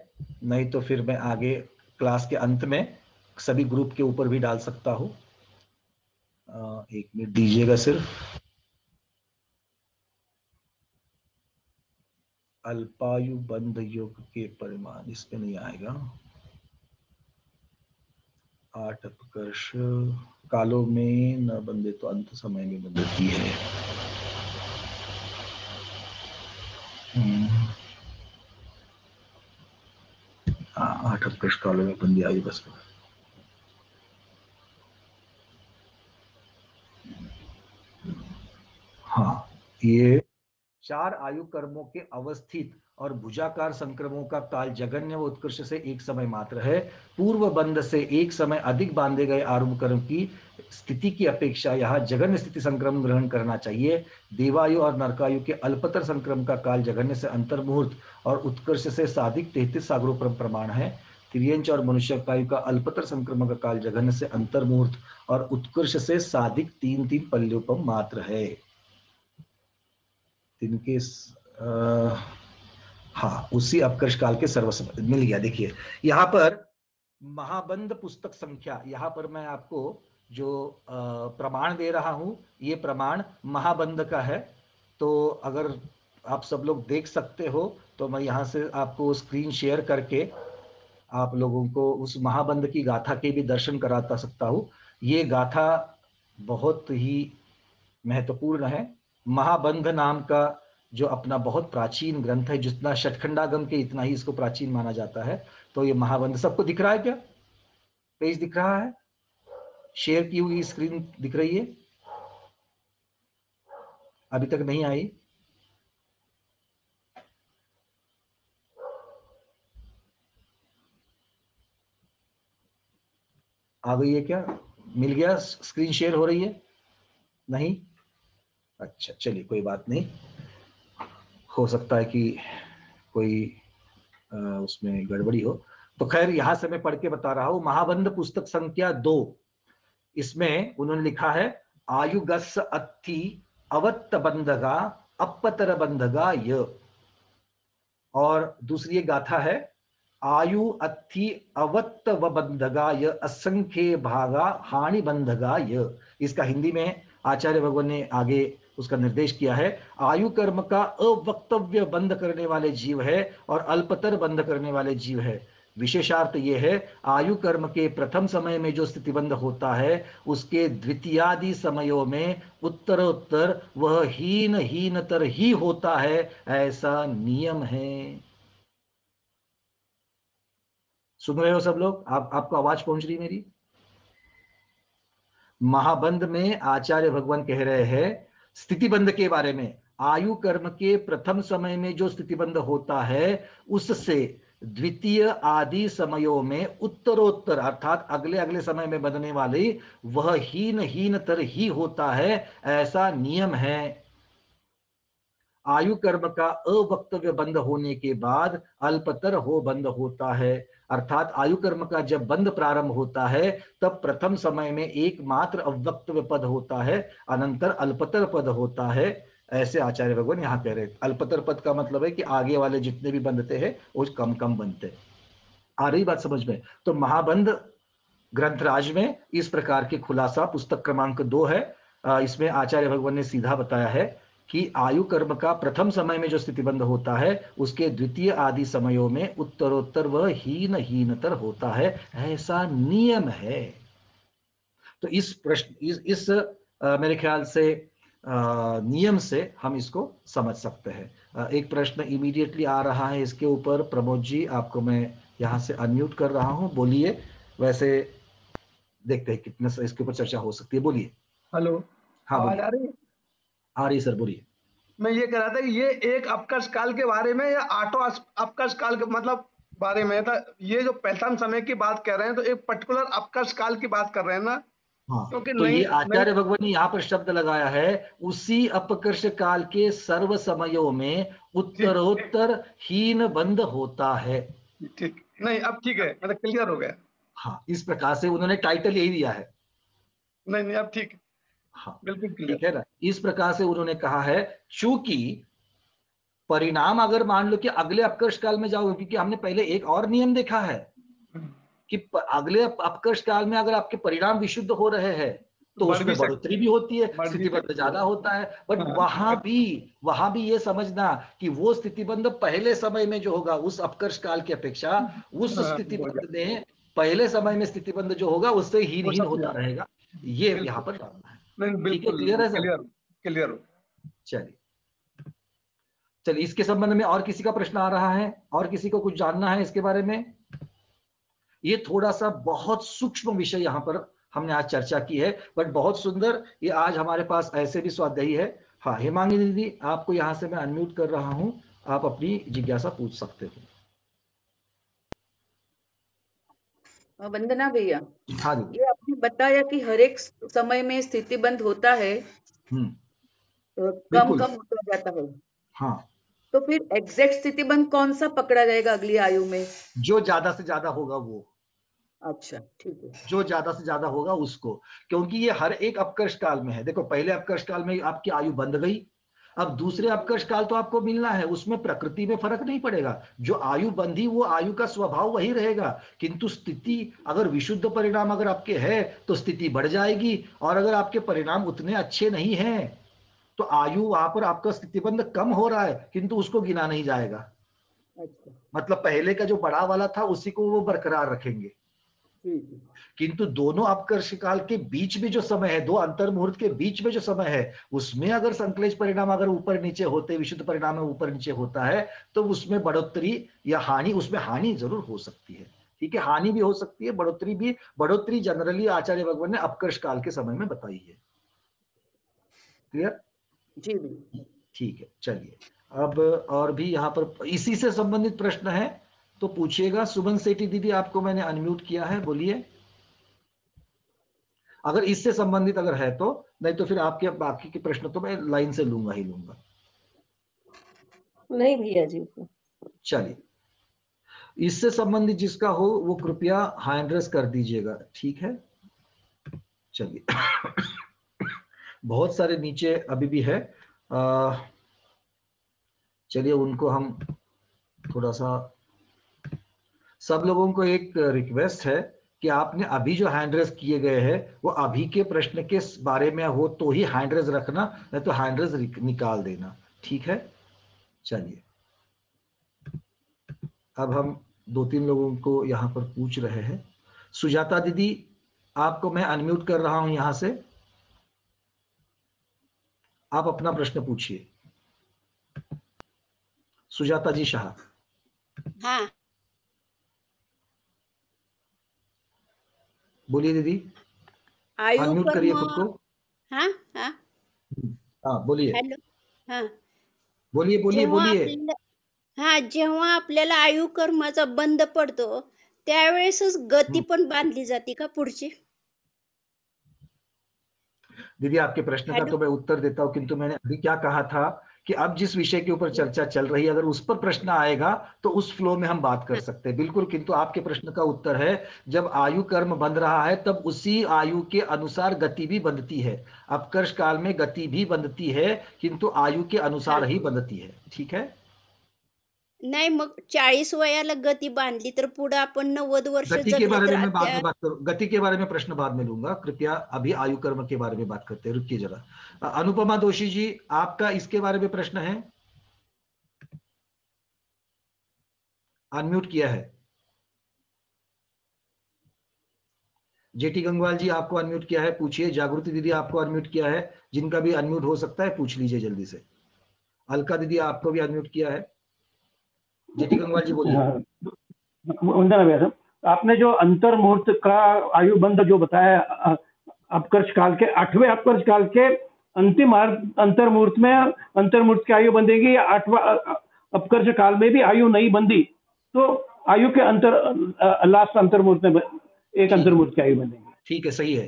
नहीं तो फिर मैं आगे क्लास के अंत में सभी ग्रुप के ऊपर भी डाल सकता हूं। एक मिनट दीजिएगा सिर्फ। अल्पायु बंध योग के परिमाण इस पे नहीं आएगा। 8 अपकर्ष कालों में न बंधे तो अंत समय में बंधती है। हाँ, 8 अपकर्ष कालों में बंदी आयु बस। हाँ, ये 4 आयु कर्मों के अवस्थित और भुजाकार संक्रमों का काल जघन्य व उत्कृष्ट से एक समय मात्र है। पूर्व बंध से एक समय अधिक बांधे गए आरंभ कर्म की स्थिति की अपेक्षा यहाँ जघन्य स्थिति संक्रमण ग्रहण करना चाहिए। देवायु और नरकायु के अल्पतर संक्रम का काल जघन्य से अंतर मुहूर्त और उत्कर्ष से साधिक 33 सागरों पर प्रमाण है। तिर्यंच और मनुष्यकायु का अल्पतर संक्रमण का काल जघन्य से अंतर मुहूर्त और उत्कर्ष से साधिक 3 पल्योपम मात्र है। इनके हाँ, उसी अपकर्ष काल के सर्वस्व मिल गया। देखिए यहाँ पर महाबंध पुस्तक संख्या, यहाँ पर मैं आपको जो प्रमाण दे रहा हूं ये प्रमाण महाबंध का है। तो अगर आप सब लोग देख सकते हो तो मैं यहाँ से आपको स्क्रीन शेयर करके आप लोगों को उस महाबंध की गाथा के भी दर्शन कराता सकता हूं। ये गाथा बहुत ही महत्वपूर्ण है। महाबंध नाम का जो अपना बहुत प्राचीन ग्रंथ है, जितना षटखंडागम के इतना ही इसको प्राचीन माना जाता है। तो ये महाबंध सबको दिख रहा है क्या? पेज दिख रहा है? शेयर की हुई स्क्रीन दिख रही है? अभी तक नहीं आई? आ गई है क्या? मिल गया? स्क्रीन शेयर हो रही है? नहीं? अच्छा, चलिए कोई बात नहीं, हो सकता है कि कोई उसमें गड़बड़ी हो। तो खैर यहां से मैं पढ़ के बता रहा हूं। महाबंध पुस्तक संख्या 2, इसमें उन्होंने लिखा है आयुगस अत्थि अवत्त बंधगा अपतर बंधगा य। और दूसरी गाथा है आयु अत्थि अवत्त व बंधगाय असंख्य भागा हानि बंधगाय। इसका हिंदी में आचार्य भगवान ने आगे उसका निर्देश किया है। आयु कर्म का अवक्तव्य बंध करने वाले जीव है और अल्पतर बंध करने वाले जीव है। विशेषार्थ यह है, आयु कर्म के प्रथम समय में जो स्थितिबंध होता है उसके द्वितीयादि समयों में उत्तरोत्तर वह हीन हीनतर ही होता है, ऐसा नियम है। सुन रहे हो सब लोग? आपको आवाज पहुंच रही मेरी? महाबंध में आचार्य भगवान कह रहे हैं स्थितिबंध के बारे में, आयु कर्म के प्रथम समय में जो स्थितिबंध होता है उससे द्वितीय आदि समयों में उत्तरोत्तर अर्थात अगले अगले समय में बनने वाली वह हीन हीनतर ही होता है, ऐसा नियम है। आयु कर्म का अवक्तव्य बंध होने के बाद अल्पतर हो बंध होता है, अर्थात आयु कर्म का जब बंध प्रारंभ होता है तब प्रथम समय में एकमात्र अव्यक्तव्य पद होता है, अनंतर अल्पतर पद होता है। ऐसे आचार्य भगवान यहाँ कह रहे हैं। अल्पतर पद का मतलब है कि आगे वाले जितने भी बनते हैं वो कम कम बनते। आ रही बात समझ में? तो महाबंध ग्रंथराज में इस प्रकार के खुलासा पुस्तक क्रमांक 2 है। इसमें आचार्य भगवान ने सीधा बताया है कि आयु कर्म का प्रथम समय में जो स्थितिबंध होता है उसके द्वितीय आदि समयों में उत्तरोत्तर वह हीन हीनतर होता है, ऐसा नियम है। तो इस प्रश्न इस मेरे ख्याल से नियम से हम इसको समझ सकते हैं। एक प्रश्न इमीडिएटली आ रहा है इसके ऊपर। प्रमोद जी, आपको मैं यहां से अनम्यूट कर रहा हूं, बोलिए। वैसे देखते हैं कितना इसके ऊपर चर्चा हो सकती है। बोलिए। हेलो, हाँ आवाज बोलिए। आ रही है? आ रही सर, बोलिए। मैं ये कह रहा था कि ये एक अपकर्ष काल के बारे में या आठों अपकर्ष काल के मतलब बारे में था। ये जो प्रथम समय की बात कर रहे हैं तो एक पर्टिकुलर अपकर्ष काल की बात कर रहे हैं ना, हाँ, क्योंकि तो नहीं ये नहीं आचार्य भगवान ने यहाँ पर शब्द लगाया है, उसी अपकर्ष काल के सर्व समयों में ठीक उत्तरोत्तर हीन बंध होता है। ठीक नहीं, अब ठीक है, मतलब क्लियर हो गया। हाँ, इस प्रकार से उन्होंने टाइटल यही दिया है। नहीं नहीं, अब ठीक, हाँ, बिल्कुल ठीक क्लियर। है ना। इस प्रकार से उन्होंने कहा है, चूंकि परिणाम अगर मान लो कि अगले अपकर्ष काल में जाओगे, क्योंकि हमने पहले एक और नियम देखा है कि अगले अपकर्ष काल में अगर आपके परिणाम विशुद्ध हो रहे हैं तो बढ़ उसमें भी बढ़ोतरी भी होती है, बढ़ भी स्थितिबंध सकती ज्यादा है। होता है। बट हाँ, वहां भी ये समझना कि वो स्थितिबंध पहले समय में जो होगा उस अपकर्ष काल की अपेक्षा उस हाँ, स्थितिबंध में पहले समय में स्थितिबंध जो होगा उससे हीन वो हीन सब होता रहेगा, ये यहाँ बिल्कुल पर डालना है। नहीं, ठीक है, बिल्कुल क्लियर है सर? क्लियर क्लियर हो। चलिए चलिए, इसके संबंध में और किसी का प्रश्न आ रहा है? और किसी को कुछ जानना है इसके बारे में? ये थोड़ा सा बहुत सूक्ष्म विषय यहाँ पर हमने आज चर्चा की है, बट बहुत सुंदर। ये आज हमारे पास ऐसे भी स्वाध्यायी है। हाँ, हेमांगी दीदी, आपको यहाँ से मैं अनम्यूट कर रहा हूँ, आप अपनी जिज्ञासा पूछ सकते हो। वंदना भैया, हाँ दीदी। ये आपने बताया कि हर एक समय में स्थिति बंद होता है, तो कम बिल्कुल। कम होता जाता है, हाँ, तो फिर एग्जैक्ट स्थिति बंद कौन सा पकड़ा जाएगा अगली आयु में? जो ज्यादा से ज्यादा होगा वो, अच्छा ठीक है। जो ज्यादा से ज्यादा होगा उसको, क्योंकि ये हर एक अपकर्ष काल में है। देखो, पहले अपकर्ष काल में आपकी आयु बंध गई, अब दूसरे अपकर्ष काल तो आपको मिलना है, उसमें प्रकृति में फर्क नहीं पड़ेगा। जो आयु बंधी वो आयु का स्वभाव वही रहेगा, किंतु स्थिति अगर विशुद्ध परिणाम अगर आपके है तो स्थिति बढ़ जाएगी, और अगर आपके परिणाम उतने अच्छे नहीं हैं तो आयु वहां पर आपका स्थितिबंध कम हो रहा है किंतु उसको गिना नहीं जाएगा। अच्छा मतलब पहले का जो बड़ा वाला था उसी को वो बरकरार रखेंगे, ठीक है। किंतु दोनों अपकर्ष काल के बीच में जो समय है, दो अंतर मुहूर्त के बीच में जो समय है, उसमें अगर संक्लेश परिणाम अगर ऊपर नीचे होते, विशुद्ध परिणाम में ऊपर नीचे होता है, तो उसमें बढ़ोतरी या हानि, उसमें हानि जरूर हो सकती है। ठीक है, हानि भी हो सकती है, बढ़ोतरी भी। बढ़ोतरी जनरली आचार्य भगवान ने अपकर्ष काल के समय में बताई है। क्लियर? जी जी। ठीक है, चलिए। अब और भी यहाँ पर इसी से संबंधित प्रश्न है तो पूछिएगा। सुमन सेठी दीदी, आपको मैंने अनम्यूट किया है, बोलिए। अगर इससे संबंधित अगर है तो, नहीं तो फिर आपके बाकी के प्रश्न तो मैं लाइन से लूंगा ही लूंगा। नहीं भैया जी। चलिए, इससे संबंधित जिसका हो वो कृपया हैंड रेस कर दीजिएगा, ठीक है? चलिए बहुत सारे नीचे अभी भी है, चलिए उनको हम थोड़ा सा सब लोगों को एक रिक्वेस्ट है कि आपने अभी जो हैंड रेज किए गए हैं वो अभी के प्रश्न के बारे में हो तो ही हैंड रेज रखना, नहीं तो हैंड रेज निकाल देना, ठीक है। चलिए अब हम 2-3 लोगों को यहाँ पर पूछ रहे हैं। सुजाता दीदी, आपको मैं अनम्यूट कर रहा हूं यहां से, आप अपना प्रश्न पूछिए। सुजाता जी शाह। हाँ बोलिए दीदी, आयु अनम्यूट करिए खुद को। हाँ हाँ हाँ बोलिए। हॅलो हाँ बोलिए बोलिए जेव्हा बोलिए। आपल्याला जेव्हा आपल्याला आयु कर्माचा बंद पडतो त्यावेळेसच गती पण बांधली जाते का पुढची? दीदी आपके प्रश्न का हॅलो तो मैं उत्तर देता हूं, किंतु मैंने अभी क्या कहा था कि अब जिस विषय के ऊपर चर्चा चल रही है अगर उस पर प्रश्न आएगा तो उस फ्लो में हम बात कर सकते हैं, बिल्कुल। किंतु आपके प्रश्न का उत्तर है जब आयु कर्म बंध रहा है तब उसी आयु के अनुसार गति भी बंधती है। अपकर्ष काल में गति भी बंधती है किंतु आयु के अनुसार ही बंधती है, ठीक है। नाही मग 40 वयाला गती बांधली तर पुढे आपण 90 वर्ष गति के जगले बारे तर में मैं बाद में बात करूं, गति के बारे में प्रश्न बाद में लूंगा, कृपया अभी आयु कर्म के बारे में बात करते हैं, रुकिए जरा। अनुपमा दोषी जी, आपका इसके बारे में प्रश्न है? अनम्यूट किया है। जेटी गंगवाल जी आपको अनम्यूट किया है, पूछिए। जागृति दीदी आपको अनम्यूट किया है, जिनका भी अनम्यूट हो सकता है पूछ लीजिए जल्दी से। अलका दीदी आपको भी अनम्यूट किया है। जेटी गंगवाल जी बोलिए। वंदना भैया, आपने जो अंतर मुहूर्त का आयु बंध जो बताया अपकर्ष काल के 8वें अपकर्ष काल के अंतिम अंतर मुहूर्त में अंतर मुहूर्त की आयु बंधेगी या 8वां अपकर्ष काल में भी आयु नहीं बंधी तो आयु के अंतर लास्ट अंतर मुहूर्त में एक अंतर मुहूर्त की आयु बंधेगी? ठीक है, सही है,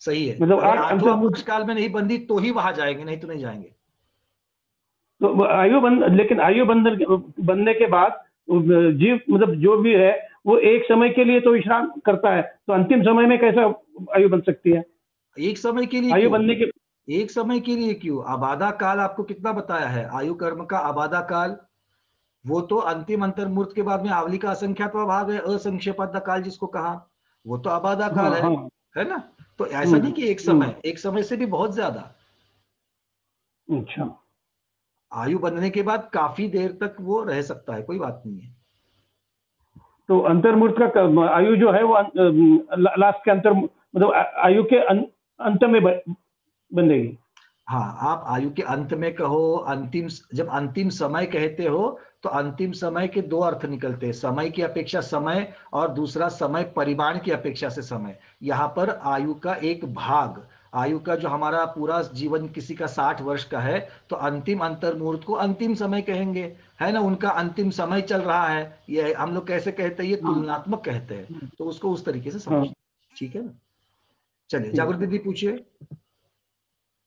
सही है। मतलब अपकर्ष काल में नहीं बंधी तो ही वहां जाएंगे, नहीं तो नहीं जाएंगे। तो आयु बंद, लेकिन आयु बनने के बाद जीव मतलब जो भी है वो एक समय के लिए तो विश्राम करता है, तो अंतिम समय में कैसा आयु बन सकती है? एक समय के लिए आयु बनने के एक समय के लिए क्यों? आबादा काल आपको कितना बताया है आयु कर्म का? आबादा काल वो तो अंतिम अंतर्मूर्त के बाद में आवली का असंख्यात्वा भाग है, असंक्षेपाद काल जिसको कहा, वो तो आबादा काल है ना। तो ऐसा नहीं कि एक समय से भी बहुत ज्यादा। अच्छा, आयु बनने के बाद काफी देर तक वो रह सकता है, कोई बात नहीं है। तो अंतर्मूर्त का आयु जो है वो लास्ट के अंतर मतलब आयु के अंत में बनेगी। हाँ, आप आयु के अंत में कहो, अंतिम, जब अंतिम समय कहते हो तो अंतिम समय के दो अर्थ निकलते हैं, समय की अपेक्षा समय और दूसरा समय परिमाण की अपेक्षा से समय। यहाँ पर आयु का एक भाग, आयु का जो हमारा पूरा जीवन किसी का 60 वर्ष का है तो अंतिम अंतर मुहूर्त को अंतिम समय कहेंगे, है ना। उनका अंतिम समय चल रहा है, ये हम लोग कैसे कहते हैं, ये तुलनात्मक कहते हैं, तो उसको उस तरीके से समझिए, ठीक है ना। चलिए जागृति दीदी पूछिए।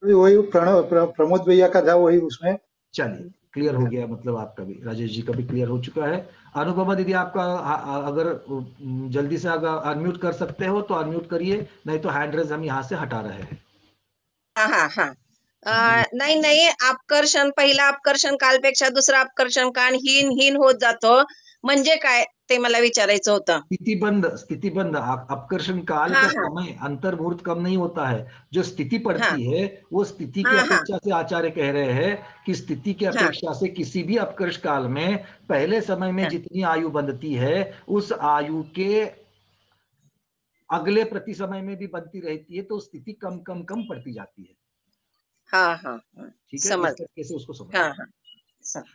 वही प्रमोद भैया का था वही उसमें। चलिए क्लियर हो गया, मतलब आपका भी, राजेश जी का भी क्लियर हो चुका है। अनुपमा दीदी आपका अगर जल्दी से अगर अनम्यूट कर सकते हो तो अनम्यूट करिए, नहीं तो हैंड रेज हम यहाँ से हटा रहे हैं। नाही अपकर्षण, पहिला अपकर्षण कालपेक्षा दुसरा अपकर्षण काल हीन होत जातो, म्हणजे काय ते मला विचारायचं होतं। स्थितिबंध अपकर्षण काल का समय अंतर मुहूर्त कम नहीं होता है, जो स्थिति पड़ती है वो स्थिति की अपेक्षा से आचार्य कह रहे हैं कि स्थिति की अपेक्षा से किसी भी अपकर्ष काल में पहले समय में जितनी आयु बंधती है उस आयु के अगले प्रति समय में भी बनती रहती है, तो स्थिति कम कम कम पड़ती जाती है। ठीक है, इस तरीके से उसको समझ।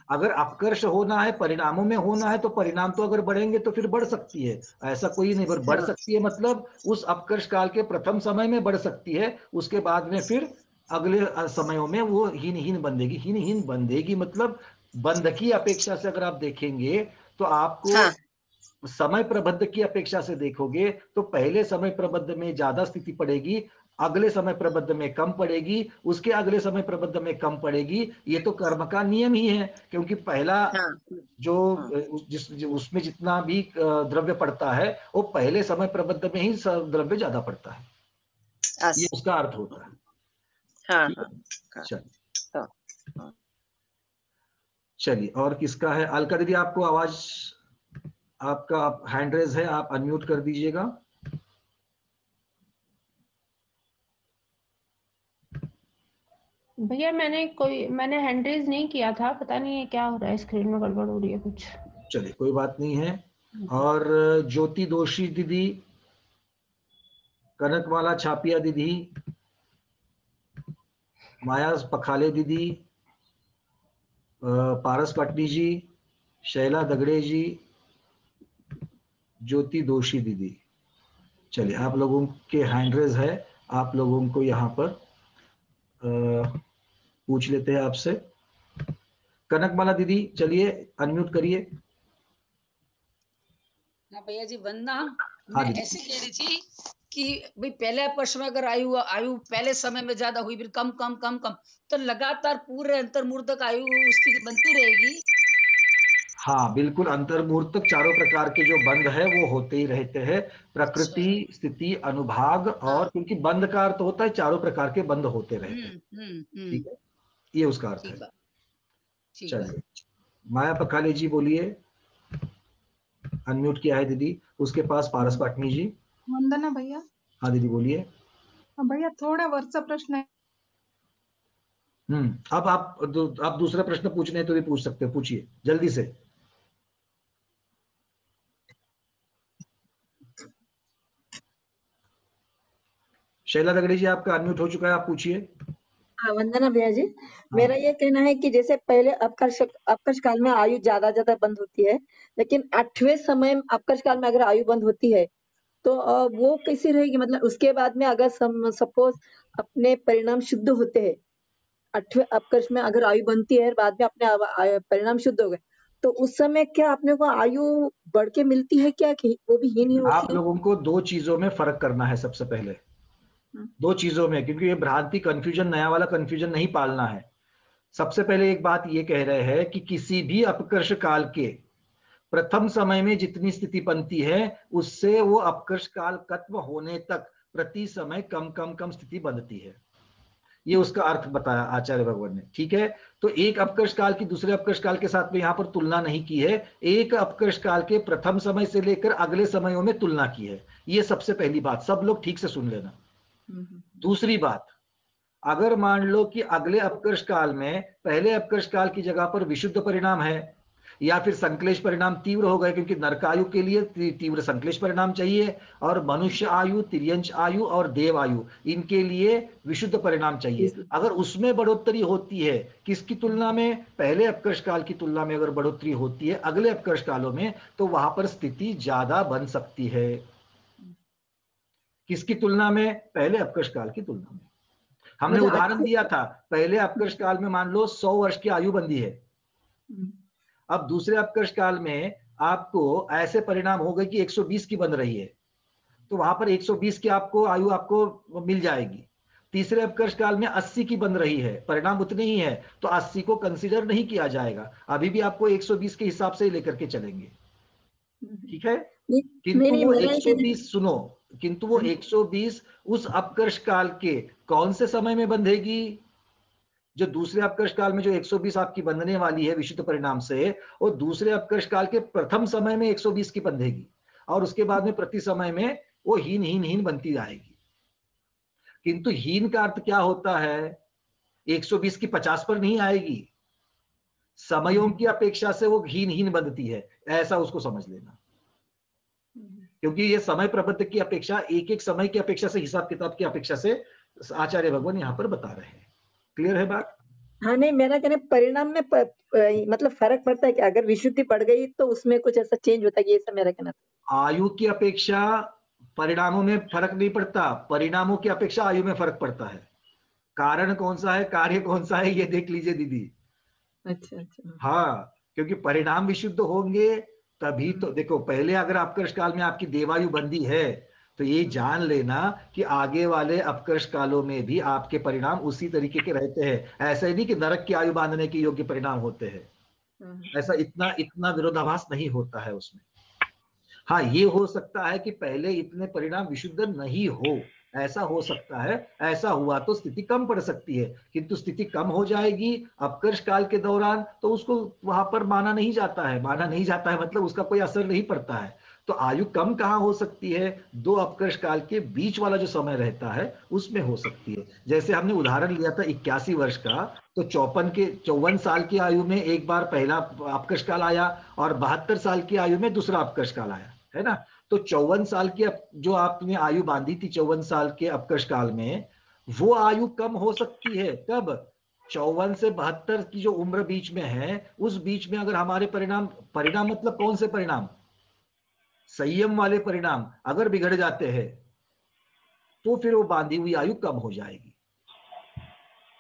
अगर अपकर्ष होना है, परिणामों में होना है, तो परिणाम तो अगर बढ़ेंगे तो फिर बढ़ सकती है, ऐसा कोई नहीं, बढ़ सकती है मतलब उस अपकर्ष काल के प्रथम समय में बढ़ सकती है, उसके बाद में फिर अगले समयों में वो हीन बंधेगी। हीन बंधेगी मतलब बंध की अपेक्षा से अगर आप देखेंगे तो आपको समय प्रबंध की अपेक्षा से देखोगे तो पहले समय प्रबंध में ज्यादा स्थिति पड़ेगी, अगले समय प्रबंध में कम पड़ेगी, उसके अगले समय प्रबंध में कम पड़ेगी। ये तो कर्म का नियम ही है, क्योंकि पहला जो उसमें जितना भी द्रव्य पड़ता है वो पहले समय प्रबंध में ही द्रव्य ज्यादा पड़ता है, ये उसका अर्थ होता है। चलिए और किसका है? अलका दीदी आपको आवाज आपका हैंड रेज है, आप अनम्यूट कर दीजिएगा। भैया मैंने हैंड रेज नहीं किया था, पता नहीं है क्या हो रहा है, स्क्रीन में गड़बड़ हो रही है कुछ। चलिए कोई बात नहीं है। और ज्योति दोषी दीदी, कनकमाला छापिया दीदी, माया पखाले दीदी, पारस पटनी जी, शैला दगड़े जी, ज्योति दोषी दीदी। चलिए आप लोगों के हैंड रेज है, आप लोगों को यहाँ पर पूछ लेते हैं आपसे। कनकमाला दीदी चलिए अनम्यूट करिए। हाँ भैया जी वंदना। हाँ मैं दीदी। ऐसे कह रही थी कि भाई पहले वर्ष में अगर आयु पहले समय में ज्यादा हुई फिर कम कम कम कम तो लगातार पूरे अंतर्मुहूर्त तक आयु उसकी बनती रहेगी। हाँ बिल्कुल, अंतर्मुहूर्त तक चारों प्रकार के जो बंध है वो होते ही रहते हैं। प्रकृति, अच्छा। स्थिति, अनुभाग और हाँ। क्योंकि बंध का अर्थ होता है चारों प्रकार के बंध होते रहते हैं। ठीक है, ये उसका अर्थ है। ठीक है। चलिए माया पखाले जी बोलिए, अनम्यूट किया है दीदी। उसके पास पारस पाटनी जी। वंदना भैया। हाँ दीदी बोलिए। भैया थोड़ा वरचा प्रश्न है। अब आप दूसरा प्रश्न पूछने तो भी पूछ सकते हो, पूछिए जल्दी से। शैला दगड़े जी आपका अनम्यूट हो चुका है, आप पूछिए। हाँ वंदना भैया जी, मेरा ये कहना है कि जैसे पहले अपकर्ष काल में आयु ज्यादा बंद होती है, लेकिन 8वें समय अपकर्ष काल में अगर आयु बंद होती है तो वो कैसी रहेगी? मतलब उसके बाद में अगर सपोज अपने परिणाम शुद्ध होते हैं, 8वें अपकर्ष में अगर आयु बनती है बाद में अपने परिणाम शुद्ध हो गए, तो उस समय क्या अपने को आयु बढ़ के मिलती है क्या, कि वो भी हीन ही होती आप है? लोगों को दो चीजों में फर्क करना है सबसे पहले, दो चीजों में, क्योंकि ये भ्रांति कंफ्यूजन, नया वाला कंफ्यूजन नहीं पालना है। सबसे पहले एक बात ये कह रहे हैं कि किसी भी अपकर्ष काल के प्रथम समय में जितनी स्थिति बनती है उससे वो अपकर्ष काल तत्व होने तक प्रति समय कम कम कम स्थिति बनती है। ये उसका अर्थ बताया आचार्य भगवान ने। ठीक है, तो एक अपकर्ष काल की दूसरे अपकर्ष काल के साथ में यहां पर तुलना नहीं की है, एक अपकर्ष काल के प्रथम समय से लेकर अगले समयों में तुलना की है। ये सबसे पहली बात, सब लोग ठीक से सुन लेना। दूसरी बात, अगर मान लो कि अगले अपकर्ष काल में पहले अपकर्ष काल की जगह पर विशुद्ध परिणाम है या फिर संक्लेश परिणाम तीव्र हो गए, क्योंकि नरक आयु के लिए तीव्र संक्लेश परिणाम चाहिए और मनुष्य आयु, तिर्यंच आयु और देव आयु, इनके लिए विशुद्ध परिणाम चाहिए। अगर उसमें बढ़ोतरी होती है, किसकी तुलना में? पहले अपकर्ष काल की तुलना में अगर बढ़ोतरी होती है अगले अपकर्ष कालों में, तो वहां पर स्थिति ज्यादा बन सकती है। किसकी तुलना में? पहले अपकर्ष काल की तुलना में। हमने उदाहरण दिया था, पहले अपकर्ष काल में मान लो 100 वर्ष की आयु बंदी है, अब दूसरे अपकर्ष काल में आपको ऐसे परिणाम हो गए कि 120 की बन रही है, तो वहां पर 120 की आपको आयु आपको मिल जाएगी। तीसरे अपकर्ष काल में 80 की बन रही है, परिणाम उतने ही है, तो 80 को कंसीडर नहीं किया जाएगा, अभी भी आपको 120 के हिसाब से लेकर के चलेंगे। ठीक है, किंतु वो 120 सुनो, किंतु वो 120 उस अपकर्ष काल के कौन से समय में बंधेगी? जो दूसरे अपकर्ष काल में जो 120 आपकी बंधने वाली है विशुद्ध परिणाम से, वो दूसरे अपकर्ष काल के प्रथम समय में 120 की बंधेगी और उसके बाद में प्रति समय में वो हीन हीन हीन बनती जाएगी। किंतु हीन का अर्थ क्या होता है? 120 की 50 पर नहीं आएगी, समयों की अपेक्षा से वो हीन हीन बनती है, ऐसा उसको समझ लेना। क्योंकि ये समय प्रबंध की अपेक्षा, एक एक समय की अपेक्षा से, हिसाब किताब की अपेक्षा से आचार्य भगवान यहाँ पर बता रहे हैं। क्लियर है बात? हाँ नहीं, मेरा कहना परिणाम में मतलब फर्क पड़ता है कि अगर विशुद्धि बढ़ गई तो उसमें कुछ ऐसा चेंज होता है, ये सब मेरा कहना था। आयु की अपेक्षा परिणामों में फर्क नहीं पड़ता, परिणामों की अपेक्षा आयु में फर्क पड़ता है। कारण कौन सा है, कार्य कौन सा है, ये देख लीजिए दीदी। अच्छा। हाँ, क्योंकि परिणाम विशुद्ध होंगे तभी तो, देखो पहले अगर अपकर्ष काल में आपकी देवायु बंदी है तो ये जान लेना कि आगे वाले अपकर्ष कालों में भी आपके परिणाम उसी तरीके के रहते हैं। ऐसा ही नहीं कि नरक की आयु बांधने के योग्य परिणाम होते हैं, ऐसा इतना विरोधाभास नहीं होता है उसमें। हाँ, ये हो सकता है कि पहले इतने परिणाम विशुद्ध नहीं हो, ऐसा हो सकता है, ऐसा हुआ तो स्थिति कम पड़ सकती है, किंतु स्थिति कम हो जाएगी अपकर्ष काल के दौरान तो उसको वहां पर माना नहीं जाता है। माना नहीं जाता है मतलब उसका कोई असर नहीं पड़ता है। तो आयु कम कहाँ हो सकती है? दो अपकर्ष काल के बीच वाला जो समय रहता है उसमें हो सकती है। जैसे हमने उदाहरण लिया था 81 वर्ष का, तो 54 साल की आयु में एक बार पहला अपकर्ष काल आया और 72 साल की आयु में दूसरा अपकर्ष काल आया, है ना। तो 54 साल की जो आपने आयु बांधी थी 54 साल के अपकर्ष काल में, वो आयु कम हो सकती है। कब? 54 से 72 की जो उम्र बीच में है, उस बीच में अगर हमारे परिणाम मतलब कौन से परिणाम? संयम वाले परिणाम अगर बिगड़ जाते हैं तो फिर वो बांधी हुई आयु कम हो जाएगी।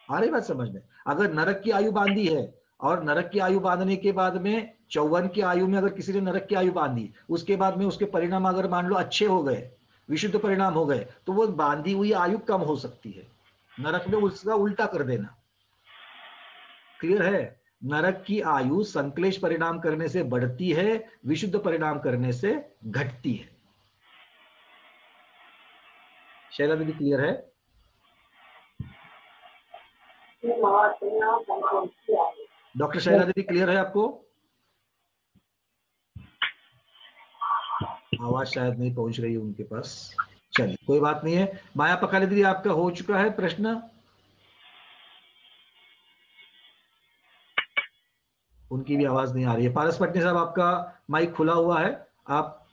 आ रही बात समझ में? अगर नरक की आयु बांधी है और नरक की आयु बांधने के बाद में 54 की आयु में अगर किसी ने नरक की आयु बांधी, उसके बाद में उसके परिणाम अगर मान लो अच्छे हो गए, विशुद्ध परिणाम हो गए, तो वो बांधी हुई आयु कम हो सकती है। नरक में उसका उल्टा कर देना। क्लियर है? नरक की आयु संक्लेश परिणाम करने से बढ़ती है, विशुद्ध परिणाम करने से घटती है। शैला दीदी क्लियर है? डॉक्टर शैला दीदी क्लियर है आपको? आवाज शायद नहीं पहुंच रही है उनके पास। चलिए कोई बात नहीं है। माया पकाले दीदी आपका हो चुका है प्रश्न? उनकी भी आवाज नहीं आ रही है। पारस पटनी साहब आपका माइक खुला हुआ है, आप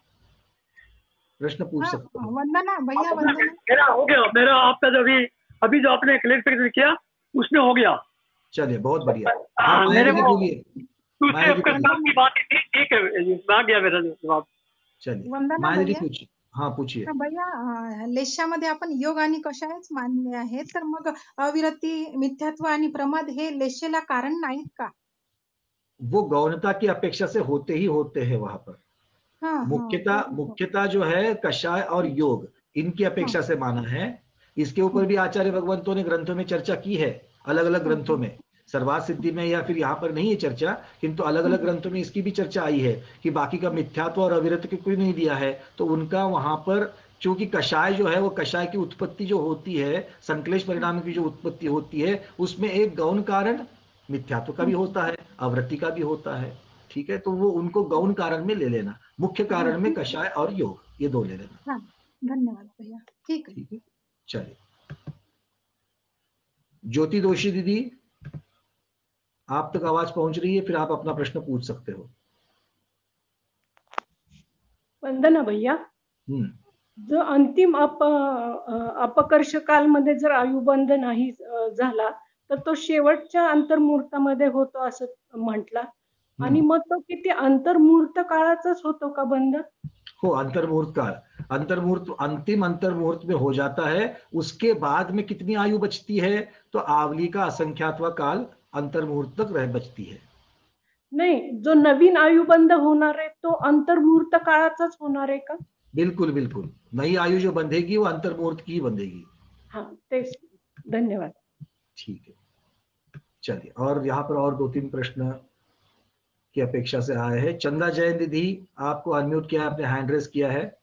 प्रश्न पूछ सकते हैं। वंदना भैया, वंदना। मेरा हो गया, मेरा आपका जो अभी जो आपने क्लियर किया उसमें हो गया। चलिए बहुत बढ़िया। मेरे को बोलिए। दूसरे की बात ठीक है, आ गया मेरा जवाब। चलिए वंदना भैया, पूछिए। हाँ पूछिए। भैया लेशामध्ये आपण योग आणि कषायच मानले आहे, तर मग अविरती, मिथ्यात्व आणि प्रमाद हे लेशेला कारण नाहीत का? वो गौणता की अपेक्षा से होते ही होते हैं वहां पर। मुख्यता जो है कषाय और योग, इनकी अपेक्षा से माना है। इसके ऊपर भी आचार्य भगवंतों ने ग्रंथों में चर्चा की है, अलग अलग ग्रंथों में। सर्वात सिद्धि में या फिर यहाँ पर नहीं है चर्चा, किंतु अलग अलग ग्रंथों में इसकी भी चर्चा आई है कि बाकी का मिथ्यात्व और अविरत के कोई नहीं दिया है। तो उनका वहां पर चूंकि कषाय जो है वो कषाय की उत्पत्ति जो होती है, संक्लेश परिणाम की जो उत्पत्ति होती है, उसमें एक गौण कारण मिथ्यात्व का भी होता है, अवृत्ति का भी होता है। ठीक है, तो वो उनको गौण कारण में ले लेना, मुख्य कारण में कषाय और योग, ये दो ले लेना। हाँ, धन्यवाद भैया। ठीक है। चलिए ज्योति दोषी दीदी, आप तक आवाज पहुंच रही है, फिर आप अपना प्रश्न पूछ सकते हो। वंदना भैया, जो अंतिम अपकर्ष कालमध्ये जर आयुबंध नाही झाला तर तो शेवटच्या अंतर्मुहूर्तामध्ये होतो असं म्हटला, आणि मग तो किती अंतर्मुहूर्त काळाचाच होतो का बंध? हो, अंतर्मुहूर्त काल, अंतिम अंतर्मुहूर्त में हो जाता है। उसके बाद में कितनी आयु बचती है? तो आवली का असंख्यातवा काल अंतर्मुहूर्त तक रह बचती है। नहीं, जो नवीन आयुबंध होणार आहे तो अंतर्मुहूर्त काळाचाच होणार आहे का? बिल्कुल बिल्कुल, नई आयु जो बंधेगी वो अंतर्मुहूर्त की बंधेगी। हाँ, तेज, धन्यवाद। ठीक है, चलिए और यहाँ पर और 2-3 प्रश्न की अपेक्षा से आए हैं। चंदा जैन दीदी, आपको अनम्यूट किया है, आपने हैंड रेस किया है,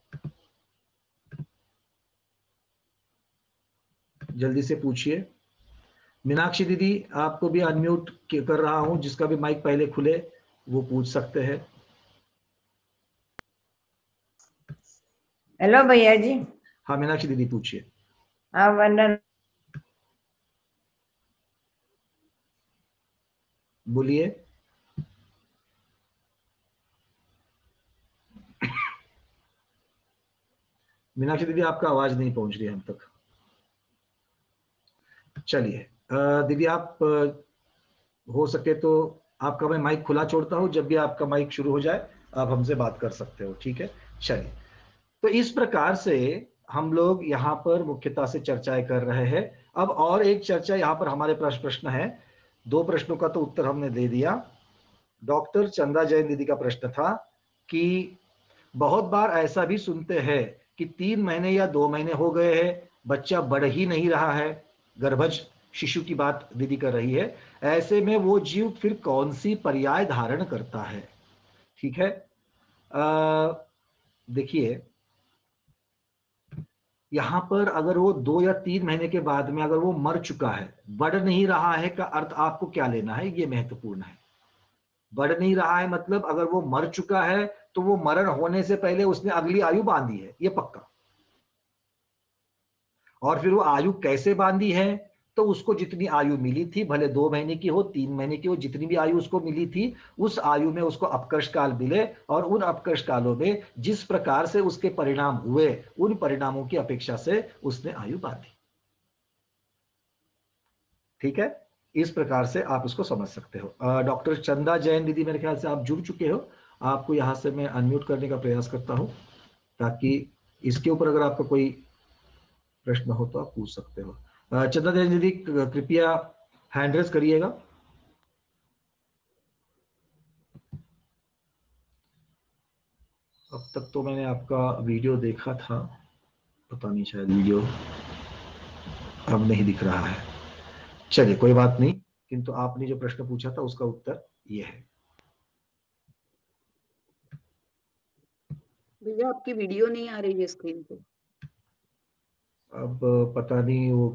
जल्दी से पूछिए। मीनाक्षी दीदी, आपको भी अनम्यूट कर रहा हूं, जिसका भी माइक पहले खुले वो पूछ सकते हैं। हेलो भैया जी। हाँ मीनाक्षी दीदी पूछिए। हाँ वंदना, बोलिए। मीनाक्षी दीदी, आपका आवाज नहीं पहुंच रही हम तक। चलिए दीदी, आप हो सके तो आपका मैं माइक खुला छोड़ता हूं, जब भी आपका माइक शुरू हो जाए आप हमसे बात कर सकते हो। ठीक है, चलिए। तो इस प्रकार से हम लोग यहाँ पर मुख्यता से चर्चाएं कर रहे हैं। अब और एक चर्चा यहाँ पर हमारे पास प्रश्न है, 2 प्रश्नों का तो उत्तर हमने दे दिया। डॉक्टर चंदा जैन दीदी का प्रश्न था कि बहुत बार ऐसा भी सुनते हैं कि 3 महीने या 2 महीने हो गए हैं, बच्चा बढ़ ही नहीं रहा है, गर्भज शिशु की बात दीदी कर रही है। ऐसे में वो जीव फिर कौन सी पर्याय धारण करता है? ठीक है, देखिए यहाँ पर अगर वो 2 या 3 महीने के बाद में अगर वो मर चुका है, बढ़ नहीं रहा है का अर्थ आपको क्या लेना है, ये महत्वपूर्ण है। बढ़ नहीं रहा है मतलब अगर वो मर चुका है तो वो मरण होने से पहले उसने अगली आयु बांधी है, ये पक्का। और फिर वो आयु कैसे बांधी है, तो उसको जितनी आयु मिली थी, भले 2 महीने की हो, 3 महीने की हो, जितनी भी आयु उसको मिली थी, उस आयु में उसको अपकर्ष काल मिले, और उन अपकर्ष कालों में जिस प्रकार से उसके परिणाम हुए, उन परिणामों की अपेक्षा से उसने आयु बांधी। ठीक है, इस प्रकार से आप इसको समझ सकते हो। डॉक्टर चंदा जैन दीदी, मेरे ख्याल से आप जुड़ चुके हो, आपको यहां से मैं अनम्यूट करने का प्रयास करता हूं, ताकि इसके ऊपर अगर आपका कोई प्रश्न हो तो आप पूछ सकते हो। चंदा जैन दीदी, कृपया हैंड रेज करिएगा। अब तक तो मैंने आपका वीडियो देखा था, पता नहीं शायद वीडियो अब नहीं दिख रहा है। चलिए कोई बात नहीं, किंतु आपने जो प्रश्न पूछा था उसका उत्तर ये है। भैया आपकी वीडियो नहीं आ रही है स्क्रीन पे। अब पता नहीं वो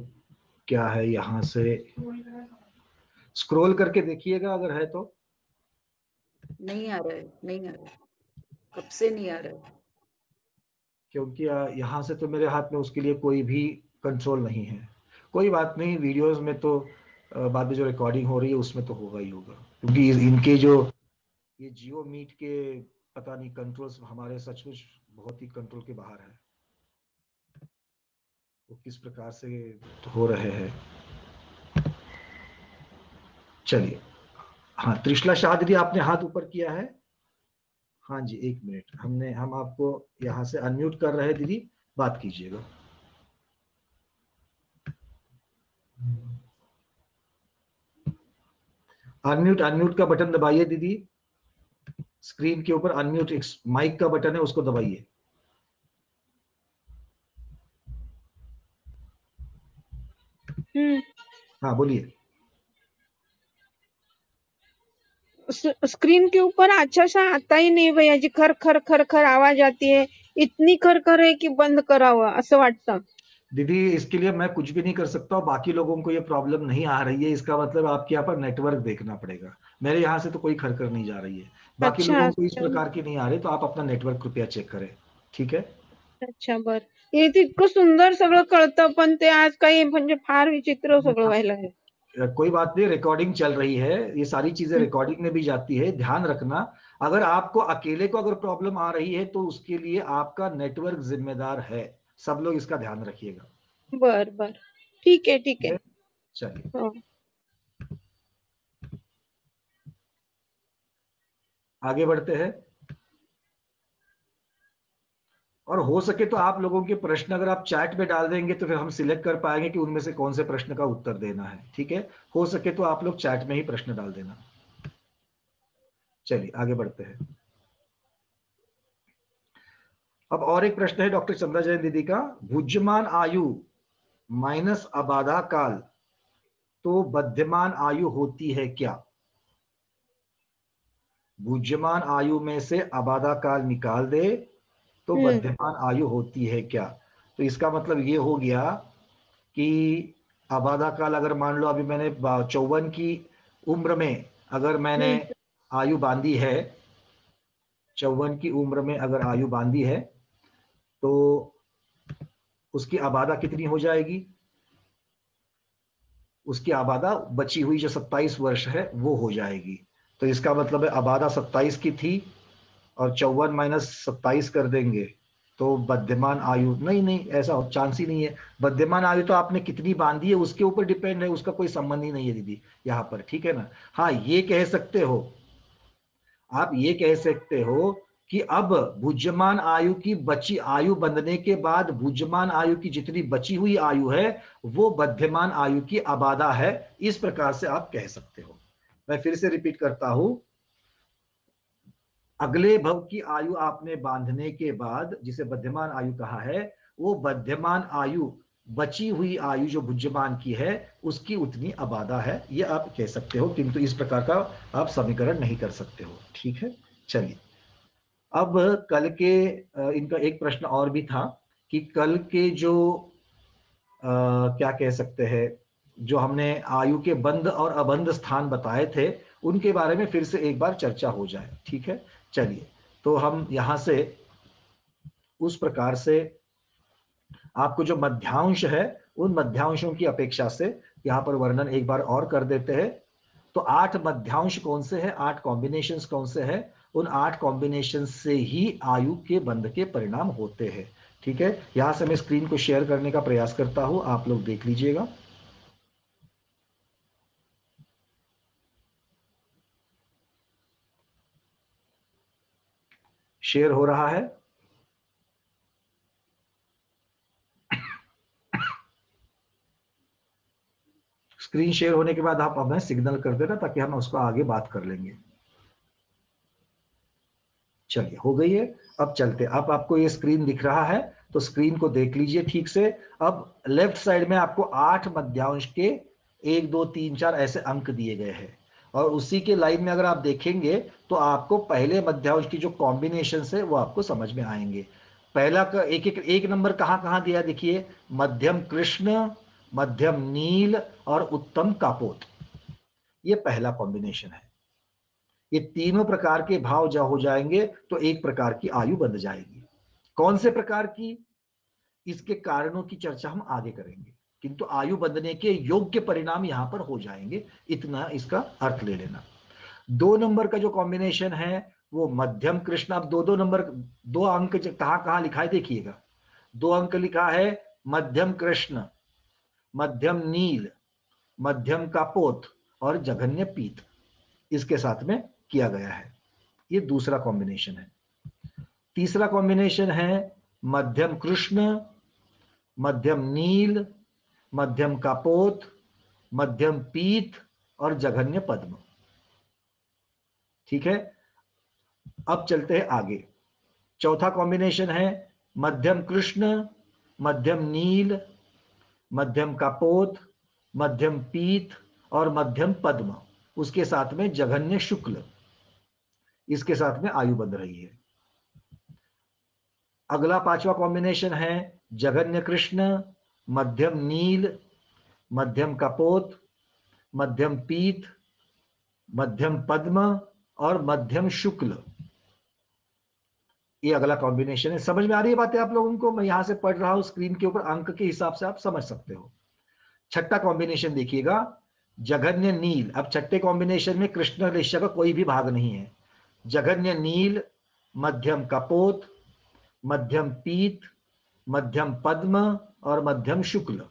क्या है, यहां से स्क्रॉल करके देखिएगा अगर है तो। नहीं आ रहा है, नहीं आ रहा है, कब से नहीं आ रहा है। क्योंकि यहाँ से तो मेरे हाथ में उसके लिए कोई भी कंट्रोल नहीं है। कोई बात नहीं, वीडियोस में तो बाद में जो रिकॉर्डिंग हो रही है उसमें तो होगा ही होगा, क्योंकि इनके जो ये जियो मीट के पता नहीं कंट्रोल्स हमारे सचमुच बहुत ही कंट्रोल के बाहर है, वो किस प्रकार से हो रहे हैं। चलिए, हाँ त्रिशला शाह दीदी आपने हाथ ऊपर किया है। हाँ जी, 1 मिनट, हम आपको यहाँ से अनम्यूट कर रहे हैं दीदी, बात कीजिएगा। अनम्यूट का बटन दबाइए दीदी, स्क्रीन के ऊपर अनम्यूट माइक का बटन है, उसको दबाइए। हाँ बोलिए। स्क्रीन के ऊपर अच्छा सा आता ही नहीं भैया जी, खर खर खर खर आवाज आती है, इतनी खर खर है कि बंद करावा असं वाटतं। दीदी इसके लिए मैं कुछ भी नहीं कर सकता, बाकी लोगों को ये प्रॉब्लम नहीं आ रही है, इसका मतलब आपके यहाँ पर नेटवर्क देखना पड़ेगा। मेरे यहाँ से तो कोई खरखर नहीं जा रही है, बाकी लोगों को इस प्रकार की नहीं आ रही, तो आप अपना नेटवर्क कृपया चेक करें, ठीक है। अच्छा बर, हे इतकं सुंदर सगळं कळतं, पण ते आज काही म्हणजे फार विचित्र सगळं व्हायला आहे। कोई बात नहीं, रिकॉर्डिंग चल रही है, ये सारी चीजें रिकॉर्डिंग में भी जाती है, ध्यान रखना। अगर आपको अकेले को अगर प्रॉब्लम आ रही है तो उसके लिए आपका नेटवर्क जिम्मेदार है, सब लोग इसका ध्यान रखिएगा। बर बर, ठीक है ठीक है, चलिए आगे बढ़ते हैं। और हो सके तो आप लोगों के प्रश्न अगर आप चैट में डाल देंगे तो फिर हम सिलेक्ट कर पाएंगे कि उनमें से कौन से प्रश्न का उत्तर देना है, ठीक है। हो सके तो आप लोग चैट में ही प्रश्न डाल देना। चलिए आगे बढ़ते हैं। अब और एक प्रश्न है डॉक्टर चंद्रा जैन दीदी का, भुज्यमान आयु माइनस अबाधा काल तो बध्यमान आयु होती है क्या? भुज्यमान आयु में से अबाधा काल निकाल दे तो बध्यमान आयु होती है क्या? तो इसका मतलब ये हो गया कि अबाधा काल अगर मान लो अभी मैंने 54 की उम्र में अगर मैंने आयु बांधी है, 54 की उम्र में अगर आयु बांधी है तो उसकी आबादा कितनी हो जाएगी? उसकी आबादा बची हुई जो 27 वर्ष है वो हो जाएगी। तो इसका मतलब है आबादा 27 की थी और 54 माइनस 27 कर देंगे तो बध्यमान आयु, नहीं ऐसा चांस ही नहीं है। बध्यमान आयु तो आपने कितनी बांधी है उसके ऊपर डिपेंड है, उसका कोई संबंध ही नहीं है दीदी यहाँ पर, ठीक है ना। हाँ ये कह सकते हो, आप ये कह सकते हो कि अब भुज्यमान आयु की बची आयु बंधने के बाद भुज्यमान आयु की जितनी बची हुई आयु है वो बध्यमान आयु की आबादा है, इस प्रकार से आप कह सकते हो। मैं फिर से रिपीट करता हूं, अगले भव की आयु आपने बांधने के बाद जिसे बध्यमान आयु कहा है, वो बध्यमान आयु बची हुई आयु जो भुज्यमान की है उसकी उतनी आबादा है, ये आप कह सकते हो, किंतु इस प्रकार का आप समीकरण नहीं कर सकते हो, ठीक है। चलिए अब कल के इनका एक प्रश्न और भी था कि कल के जो क्या कह सकते हैं, जो हमने आयु के बंध और अबंध स्थान बताए थे, उनके बारे में फिर से एक बार चर्चा हो जाए। ठीक है, चलिए, तो हम यहां से उस प्रकार से आपको जो मध्यांश है उन मध्यांशों की अपेक्षा से यहां पर वर्णन एक बार और कर देते हैं। तो 8 मध्यांश कौन से हैं, 8 कॉम्बिनेशंस कौन से हैं, उन 8 कॉम्बिनेशन से ही आयु के बंध के परिणाम होते हैं। ठीक है, यहां से मैं स्क्रीन को शेयर करने का प्रयास करता हूं, आप लोग देख लीजिएगा। शेयर हो रहा है। स्क्रीन शेयर होने के बाद आप हमें सिग्नल कर देना ताकि हम उसको आगे बात कर लेंगे। चलिए, हो गई है। अब चलते, अब आपको ये स्क्रीन दिख रहा है तो स्क्रीन को देख लीजिए ठीक से। अब लेफ्ट साइड में आपको 8 मध्यांश के 1 2 3 4 ऐसे अंक दिए गए हैं, और उसी के लाइन में अगर आप देखेंगे तो आपको पहले मध्यांश की जो कॉम्बिनेशन है वो आपको समझ में आएंगे। पहला का एक नंबर कहाँ कहाँ दिया, देखिए, मध्यम कृष्ण, मध्यम नील और उत्तम कापोत, ये पहला कॉम्बिनेशन है। ये तीनों प्रकार के भाव जब हो जाएंगे तो एक प्रकार की आयु बन जाएगी। कौन से प्रकार की, इसके कारणों की चर्चा हम आगे करेंगे, किंतु आयु बंधने के योग्य परिणाम यहां पर हो जाएंगे, इतना इसका अर्थ ले लेना। 2 नंबर का जो कॉम्बिनेशन है वो मध्यम कृष्ण। अब 2 नंबर 2 अंक कहां कहां लिखा है देखिएगा। 2 अंक लिखा है मध्यम कृष्ण, मध्यम नील, मध्यम कापोत और जघन्य पीत, इसके साथ में किया गया है। ये दूसरा कॉम्बिनेशन है। तीसरा कॉम्बिनेशन है मध्यम कृष्ण, मध्यम नील, मध्यम कापोत, मध्यम पीत और जघन्य पद्म। ठीक है, अब चलते हैं आगे। चौथा कॉम्बिनेशन है मध्यम कृष्ण, मध्यम नील, मध्यम कापोत, मध्यम पीत और मध्यम पद्म, उसके साथ में जघन्य शुक्ल, इसके साथ में आयु बंध रही है। अगला 5वां कॉम्बिनेशन है जघन्य कृष्ण, मध्यम नील, मध्यम कपोत, मध्यम पीत, मध्यम पद्म और मध्यम शुक्ल, ये अगला कॉम्बिनेशन है। समझ में आ रही है बातें आप लोगों को? मैं यहां से पढ़ रहा हूं, स्क्रीन के ऊपर अंक के हिसाब से आप समझ सकते हो। छठा कॉम्बिनेशन देखिएगा, जघन्य नील। अब छठे कॉम्बिनेशन में कृष्ण लेश्या का कोई भी भाग नहीं है। जघन्य नील, मध्यम कपोत, मध्यम पीत, मध्यम पद्म और मध्यम शुक्ल।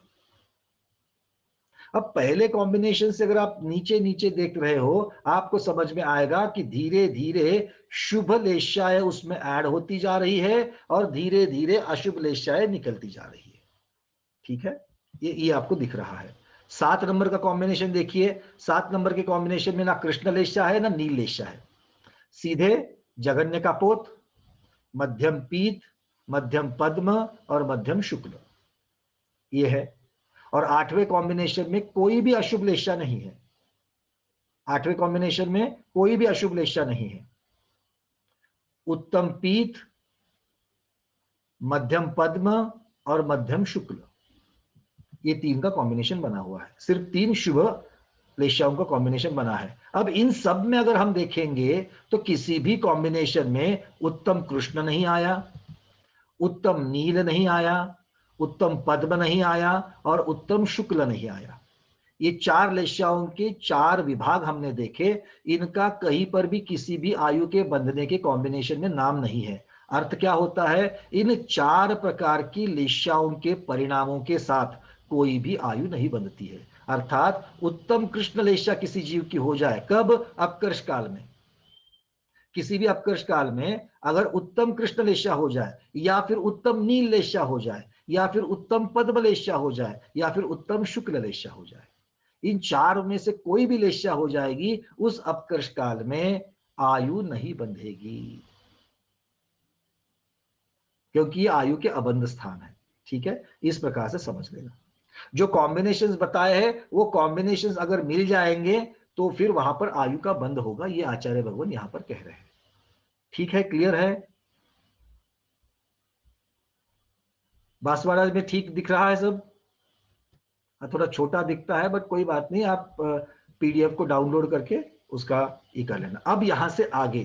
अब पहले कॉम्बिनेशन से अगर आप नीचे नीचे देख रहे हो, आपको समझ में आएगा कि धीरे धीरे शुभ लेश्याएं उसमें ऐड होती जा रही है और धीरे धीरे अशुभ लेश्याएं निकलती जा रही है। ठीक है, ये आपको दिख रहा है। 7 नंबर का कॉम्बिनेशन देखिए। 7 नंबर के कॉम्बिनेशन में ना कृष्ण लेश्या है ना नील लेश्या है, सीधे जघन्य कापोत, मध्यम पीत, मध्यम पद्म और मध्यम शुक्ल, ये है। और 8वें कॉम्बिनेशन में कोई भी अशुभ लेश्या नहीं है। 8वें कॉम्बिनेशन में कोई भी अशुभ लेश्या नहीं है। उत्तम पीत, मध्यम पद्म और मध्यम शुक्ल, ये 3 का कॉम्बिनेशन बना हुआ है। सिर्फ 3 शुभ लेश्याओं का कॉम्बिनेशन बना है। अब इन सब में अगर हम देखेंगे तो किसी भी कॉम्बिनेशन में उत्तम कृष्ण नहीं आया, उत्तम नील नहीं आया, उत्तम पद्म नहीं आया और उत्तम शुक्ल नहीं आया। ये 4 लेश्याओं के 4 विभाग हमने देखे, इनका कहीं पर भी किसी भी आयु के बंधने के कॉम्बिनेशन में नाम नहीं है। अर्थ क्या होता है, इन 4 प्रकार की लेश्याओं के परिणामों के साथ कोई भी आयु नहीं बंधती है। अर्थात उत्तम कृष्ण लेश्या किसी जीव की हो जाए, कब? अपकर्ष काल में। किसी भी अपकर्ष काल में अगर उत्तम कृष्ण लेश्या हो जाए, या फिर उत्तम नील लेश्या हो जाए, या फिर उत्तम पद्म लेश्या हो जाए, या फिर उत्तम शुक्ल लेश्या हो जाए, इन 4 में से कोई भी लेश्या हो जाएगी, उस अपकर्ष काल में आयु नहीं बंधेगी, क्योंकि ये आयु के अबंध स्थान है। ठीक है, इस प्रकार से समझ लेना। जो कॉम्बिनेशंस बताए हैं वो कॉम्बिनेशंस अगर मिल जाएंगे तो फिर वहां पर आयु का बंध होगा, ये आचार्य भगवान यहां पर कह रहे हैं। ठीक है, क्लियर है? बांसवाड़ा में ठीक दिख रहा है सब? थोड़ा छोटा दिखता है बट कोई बात नहीं, आप पीडीएफ को डाउनलोड करके उसका ये कर लेना। अब यहां से आगे,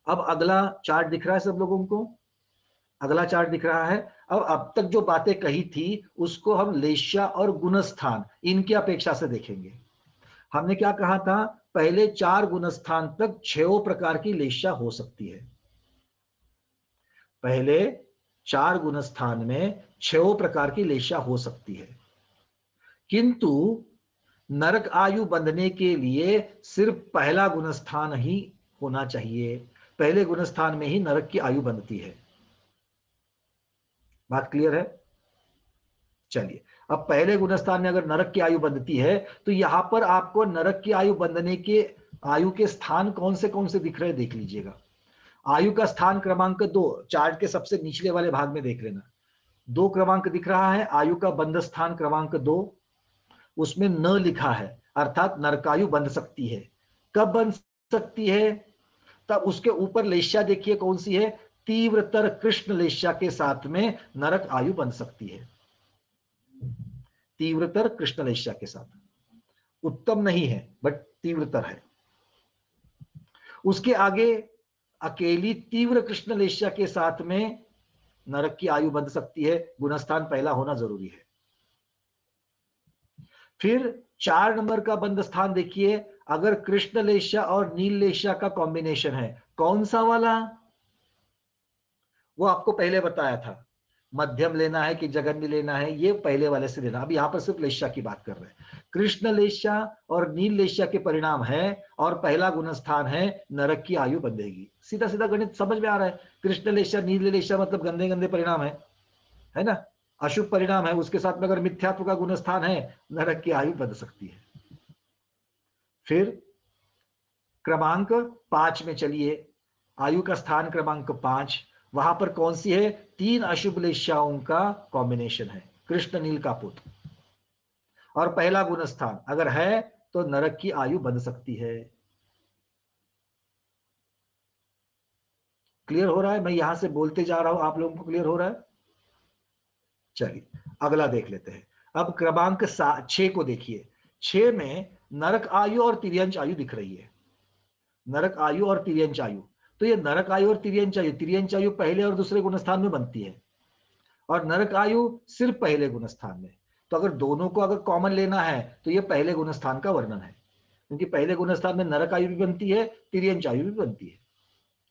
अब अगला चार्ट दिख रहा है सब लोगों को? अगला चार्ट दिख रहा है। अब तक जो बातें कही थी उसको हम लेश्या और गुणस्थान इनकी अपेक्षा से देखेंगे। हमने क्या कहा था? पहले 4 गुणस्थान तक 6 प्रकार की लेश्या हो सकती है। पहले 4 गुणस्थान में 6 प्रकार की लेश्या हो सकती है, किंतु नरक आयु बंधने के लिए सिर्फ पहला गुणस्थान ही होना चाहिए। पहले गुणस्थान में ही नरक की आयु बंधती है। बात क्लियर है? चलिए, अब पहले गुणस्थान में अगर नरक की आयु बंधती है तो यहां पर आपको नरक की आयु बंधने के आयु के स्थान कौन से दिख रहे हैं देख लीजिएगा। आयु का स्थान क्रमांक 2 चार्ट के सबसे निचले वाले भाग में देख लेना। 2 क्रमांक दिख रहा है, आयु का बंध स्थान क्रमांक 2, उसमें न लिखा है, अर्थात नरकायु बंध सकती है। कब बंध सकती है? तब उसके ऊपर लेश्या देखिए कौन सी है? तीव्रतर कृष्ण लेश्या के साथ में नरक आयु बंध सकती है। तीव्रतर कृष्ण लेश्या के साथ, उत्तम नहीं है बट तीव्रतर है। उसके आगे अकेली तीव्र कृष्ण लेश्या के साथ में नरक की आयु बंध सकती है। गुणस्थान पहला होना जरूरी है। फिर 4 नंबर का बंध स्थान देखिए, अगर कृष्ण लेश्या और नील लेश्या का कॉम्बिनेशन है, कौन सा वाला? वो आपको पहले बताया था, मध्यम लेना है कि जघन्य लेना है, ये पहले वाले से लेना। अब यहां पर सिर्फ लेश्या की बात कर रहे हैं। कृष्ण लेश्या और नील लेश्या के परिणाम है और पहला गुणस्थान है, नरक की आयु बंधेगी। सीधा सीधा गणित समझ में आ रहा है। कृष्ण लेश्या नील लेश्या मतलब गंदे गंदे परिणाम है ना, अशुभ परिणाम है। उसके साथ में अगर मिथ्यात्व का गुणस्थान है, नरक की आयु बंध सकती है। फिर क्रमांक 5 में चलिए, आयु का स्थान क्रमांक 5, वहां पर कौन सी है? 3 अशुभ लेश्याओं का कॉम्बिनेशन है, कृष्ण नील का पुत्र। और पहला गुणस्थान अगर है तो नरक की आयु बंध सकती है। क्लियर हो रहा है? मैं यहां से बोलते जा रहा हूं, आप लोगों को क्लियर हो रहा है? चलिए अगला देख लेते हैं। अब क्रमांक 6 को देखिए। 6 में नरक आयु और तिर्यंच आयु दिख रही है। नरक आयु और तिर्यंच आयु, तो ये नरक आयु और तिर्यंच आयु पहले और दूसरे गुणस्थान में बनती है और नरक आयु सिर्फ पहले गुणस्थान में। तो अगर दोनों को अगर कॉमन लेना है तो ये पहले गुणस्थान का वर्णन है, क्योंकि पहले गुणस्थान में नरक आयु भी बनती है, तिर्यंच आयु भी बनती है।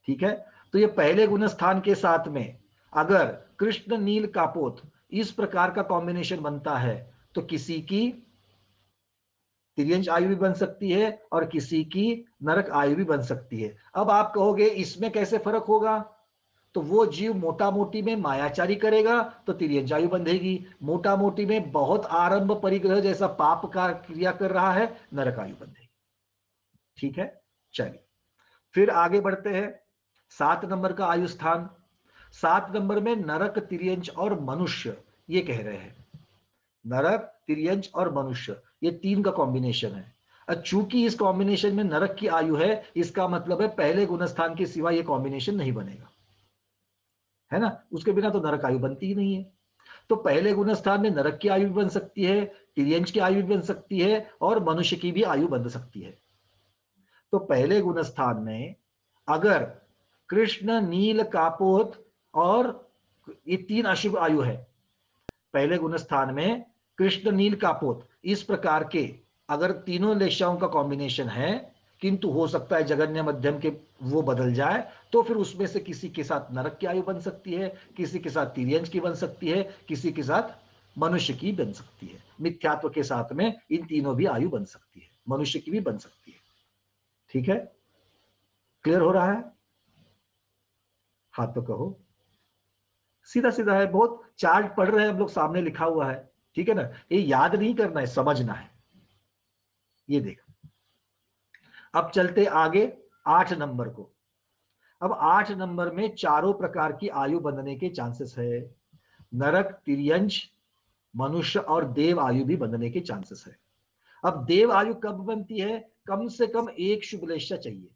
ठीक है, तो ये पहले गुणस्थान के साथ में अगर कृष्ण नील कापोत इस प्रकार का कॉम्बिनेशन बनता है तो किसी की तिर्यंच आयु भी बन सकती है और किसी की नरक आयु भी बन सकती है। अब आप कहोगे इसमें कैसे फर्क होगा? तो वो जीव मोटा मोटी में मायाचारी करेगा तो तिर्यंच आयु बंधेगी, मोटा मोटी में बहुत आरंभ परिग्रह जैसा पाप का क्रिया कर रहा है, नरक आयु बंधेगी। ठीक है, चलिए फिर आगे बढ़ते हैं। 7 नंबर का आयु स्थान, 7 नंबर में नरक, तिर्यंच और मनुष्य, ये कह रहे हैं नरक, तिर्यंच और मनुष्य, ये 3 का कॉम्बिनेशन है। चूंकि इस कॉम्बिनेशन में नरक की आयु है, इसका मतलब है पहले गुणस्थान के सिवा ये कॉम्बिनेशन नहीं बनेगा, है ना, उसके बिना तो नरक आयु बनती ही नहीं है। तो पहले गुणस्थान में नरक की आयु भी बन सकती है, तिर्यंच की आयु भी बन सकती है और मनुष्य की भी आयु बन सकती है। तो पहले गुणस्थान में अगर कृष्ण, नील, कापोत और ये 3 अशुभ आयु है, पहले गुणस्थान में कृष्ण, नील, कापोत इस प्रकार के अगर तीनों लेश्याओं का कॉम्बिनेशन है, किंतु हो सकता है जघन्य मध्यम के वो बदल जाए, तो फिर उसमें से किसी के साथ नरक की आयु बन सकती है, किसी के साथ तिर्यंच की बन सकती है, किसी के साथ मनुष्य की बन सकती है। मिथ्यात्व के साथ में इन तीनों भी आयु बन सकती है, मनुष्य की भी बन सकती है। ठीक है, क्लियर हो रहा है? हाथ तो कहो। सीधा सीधा है, बहुत चार्ट पढ़ रहे हैं हम लोग, सामने लिखा हुआ है। ठीक है ना, ये याद नहीं करना है, समझना है। ये देखो, अब चलते आगे 8 नंबर को। अब 8 नंबर में चारों प्रकार की आयु बंधने के चांसेस है। नरक, तिर्यंच, मनुष्य और देव आयु भी बंधने के चांसेस है। अब देव आयु कब बनती है? कम से कम एक शुभ लेश्या चाहिए,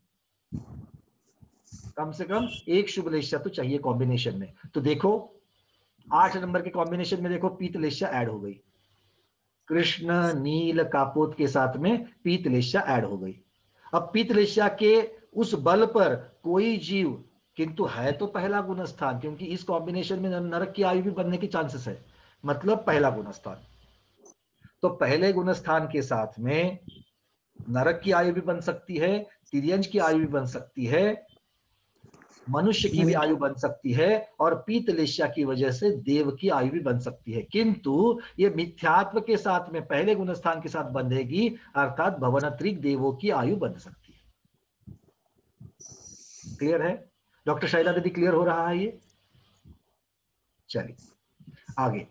कम से कम एक शुभ लेश्या तो चाहिए कॉम्बिनेशन में। तो देखो 8 नंबर के कॉम्बिनेशन में देखो पीतलेशा ऐड हो गई, कृष्ण नील कापोत के साथ में पीतलेशा ऐड हो गई। अब पीतलेशा के उस बल पर कोई जीव, किंतु है तो पहला गुणस्थान, क्योंकि इस कॉम्बिनेशन में नरक की आयु भी बनने के चांसेस है, मतलब पहला गुणस्थान। तो पहले गुणस्थान के साथ में नरक की आयु भी बन सकती है, तिर्यंज की आयु भी बन सकती है, मनुष्य की भी आयु बन सकती है, और पीतलेशा की वजह से देव की आयु भी बन सकती है। किंतु ये मिथ्यात्व के साथ में पहले गुणस्थान के साथ बंधेगी, अर्थात भवनत्रिक देवों की आयु बन सकती है। क्लियर है डॉक्टर शैला दीदी? क्लियर हो रहा है ये? चलिए आगे,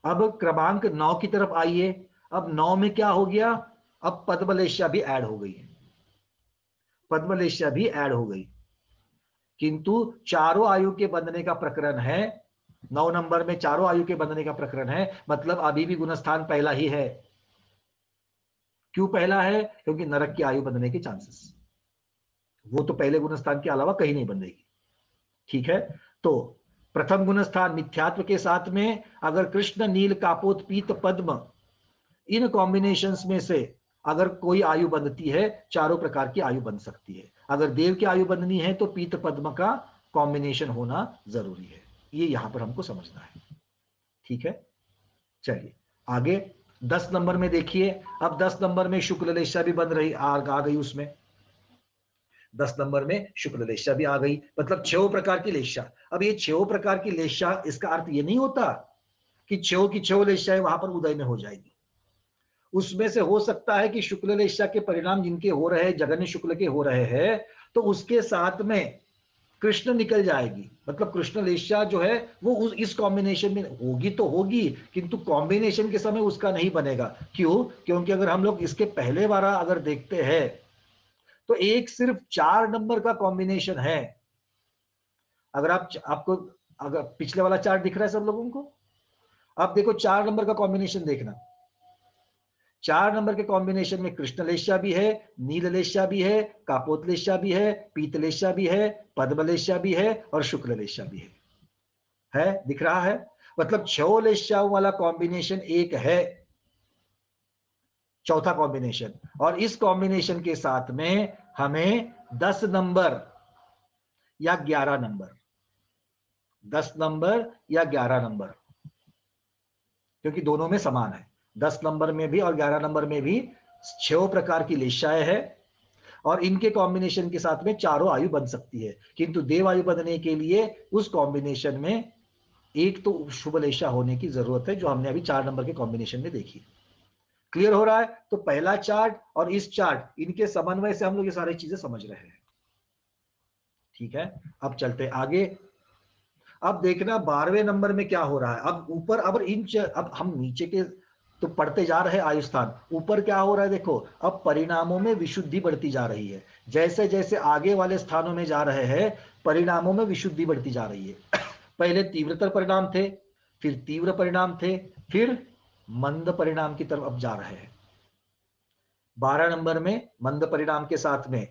अब क्रमांक 9 की तरफ आइए। अब 9 में क्या हो गया? अब पद्मलेशा भी ऐड हो गई है, पद्मलेशा भी ऐड हो गई, किंतु चारों आयु के बंधने का प्रकरण है। 9 नंबर में चारों आयु के बंधने का प्रकरण है, मतलब अभी भी गुणस्थान पहला ही है। क्यों पहला है? क्योंकि नरक की आयु बंधने के चांसेस, वो तो पहले गुणस्थान के अलावा कहीं नहीं बंधेगी। ठीक है, तो प्रथम गुणस्थान मिथ्यात्व के साथ में अगर कृष्ण नील कापोत पीत पद्म, इन कॉम्बिनेशंस में से अगर कोई आयु बंधती है, चारों प्रकार की आयु बन सकती है। अगर देव की आयु बंधनी है तो पीत पद्म का कॉम्बिनेशन होना जरूरी है, ये यहां पर हमको समझना है। ठीक है, चलिए आगे 10 नंबर में देखिए। अब 10 नंबर में शुक्ललेशा भी बन रही, आ गई उसमें 10 नंबर में शुक्ललेशा भी आ गई, मतलब 6 प्रकार की लेशा। अब ये 6 प्रकार की लेशा, इसका अर्थ ये नहीं होता कि 6 की 6 लेशाएं वहां पर उदय में हो जाएगी। उसमें से हो सकता है कि शुक्ललेशा के परिणाम जिनके हो रहे हैं, जगन्य शुक्ल के हो रहे हैं, तो उसके साथ में कृष्ण निकल जाएगी, मतलब कृष्णलेशा जो है वो इस कॉम्बिनेशन में होगी तो होगी, किंतु कॉम्बिनेशन के समय उसका नहीं बनेगा। क्यों? क्योंकि अगर हम लोग इसके पहले वाला अगर देखते हैं तो एक सिर्फ 4 नंबर का कॉम्बिनेशन है। अगर आपको अगर पिछले वाला चार्ट दिख रहा है सब लोगों को, अब देखो 4 नंबर का कॉम्बिनेशन देखना। 4 नंबर के कॉम्बिनेशन में कृष्णलेशा भी है, नीललेशा भी है, कापोतलेशा भी है, पीतलेशा भी है, पद्मलेशा भी है और शुक्ललेशा भी है। दिख रहा है? मतलब 6 लेशाओं वाला कॉम्बिनेशन एक है, चौथा कॉम्बिनेशन। और इस कॉम्बिनेशन के साथ में हमें 10 नंबर या 11 नंबर, 10 नंबर या 11 नंबर, क्योंकि दोनों में समान है। 10 नंबर में भी और 11 नंबर में भी 6 प्रकार की लेशाएं है, और इनके कॉम्बिनेशन के साथ में चारों आयु बन सकती है। किंतु देव आयु बनने के लिए उस कॉम्बिनेशन में एक तो शुभ लेशा होने की जरूरत है, जो हमने अभी 4 नंबर के कॉम्बिनेशन में देखी। क्लियर हो रहा है? तो पहला चार्ट और इस चार्ट, इनके समन्वय से हम लोग ये सारी चीजें समझ रहे हैं। ठीक है, अब चलते आगे। अब देखना 12वें नंबर में क्या हो रहा है। अब ऊपर अब हम नीचे के तो पढ़ते जा रहे हैं आयु स्थान, ऊपर क्या हो रहा है देखो। अब परिणामों में विशुद्धि बढ़ती जा रही है, जैसे जैसे आगे वाले स्थानों में जा रहे हैं परिणामों में विशुद्धि बढ़ती जा रही है। पहले तीव्रतर परिणाम थे, फिर तीव्र परिणाम थे, फिर मंद परिणाम की तरफ अब जा रहे हैं। 12 नंबर में मंद परिणाम के साथ में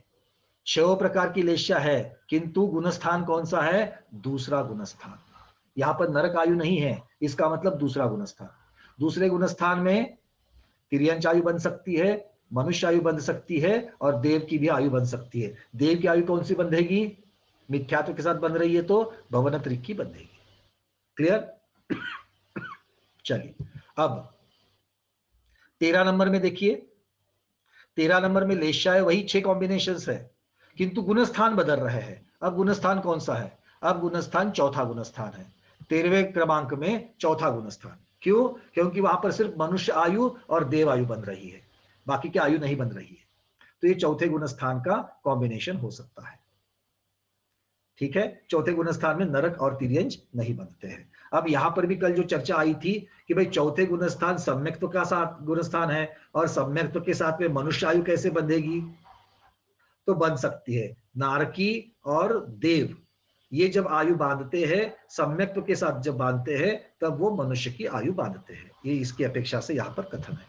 6 प्रकार की लेशा है, किंतु गुणस्थान कौन सा है? दूसरा गुणस्थान। यहां पर नरक आयु नहीं है, इसका मतलब दूसरा गुणस्थान। दूसरे गुणस्थान में तिर्यंच आयु बन सकती है, मनुष्य आयु बन सकती है और देव की भी आयु बन सकती है। देव की आयु कौन सी बंधेगी? मिथ्यात्व के साथ बन रही है तो भवनत्रिक की बंधेगी। क्लियर? चलिए अब 13 नंबर में देखिए। 13 नंबर में लेशाएं वही 6 कॉम्बिनेशंस है, किंतु गुणस्थान बदल रहे हैं। अब गुणस्थान कौन सा है? अब गुणस्थान चौथा गुणस्थान है। 13वें क्रमांक में चौथा गुणस्थान। क्यों? क्योंकि वहां पर सिर्फ मनुष्य आयु और देव आयु बन रही है, बाकी की आयु नहीं बन रही है। तो ये चौथे गुणस्थान का कॉम्बिनेशन हो सकता है। ठीक है, चौथे गुणस्थान में नरक और तिर्यंच नहीं बनते हैं। अब यहां पर भी कल जो चर्चा आई थी कि भाई चौथे गुणस्थान सम्यक्त्व का साथ गुणस्थान है, और सम्यक्त्व के साथ में मनुष्य आयु कैसे बंधेगी? तो बन सकती है। नारकी और देव ये जब आयु बांधते हैं, सम्यक्त्व के साथ जब बांधते हैं, तब वो मनुष्य की आयु बांधते हैं। ये इसकी अपेक्षा से यहाँ पर कथन है।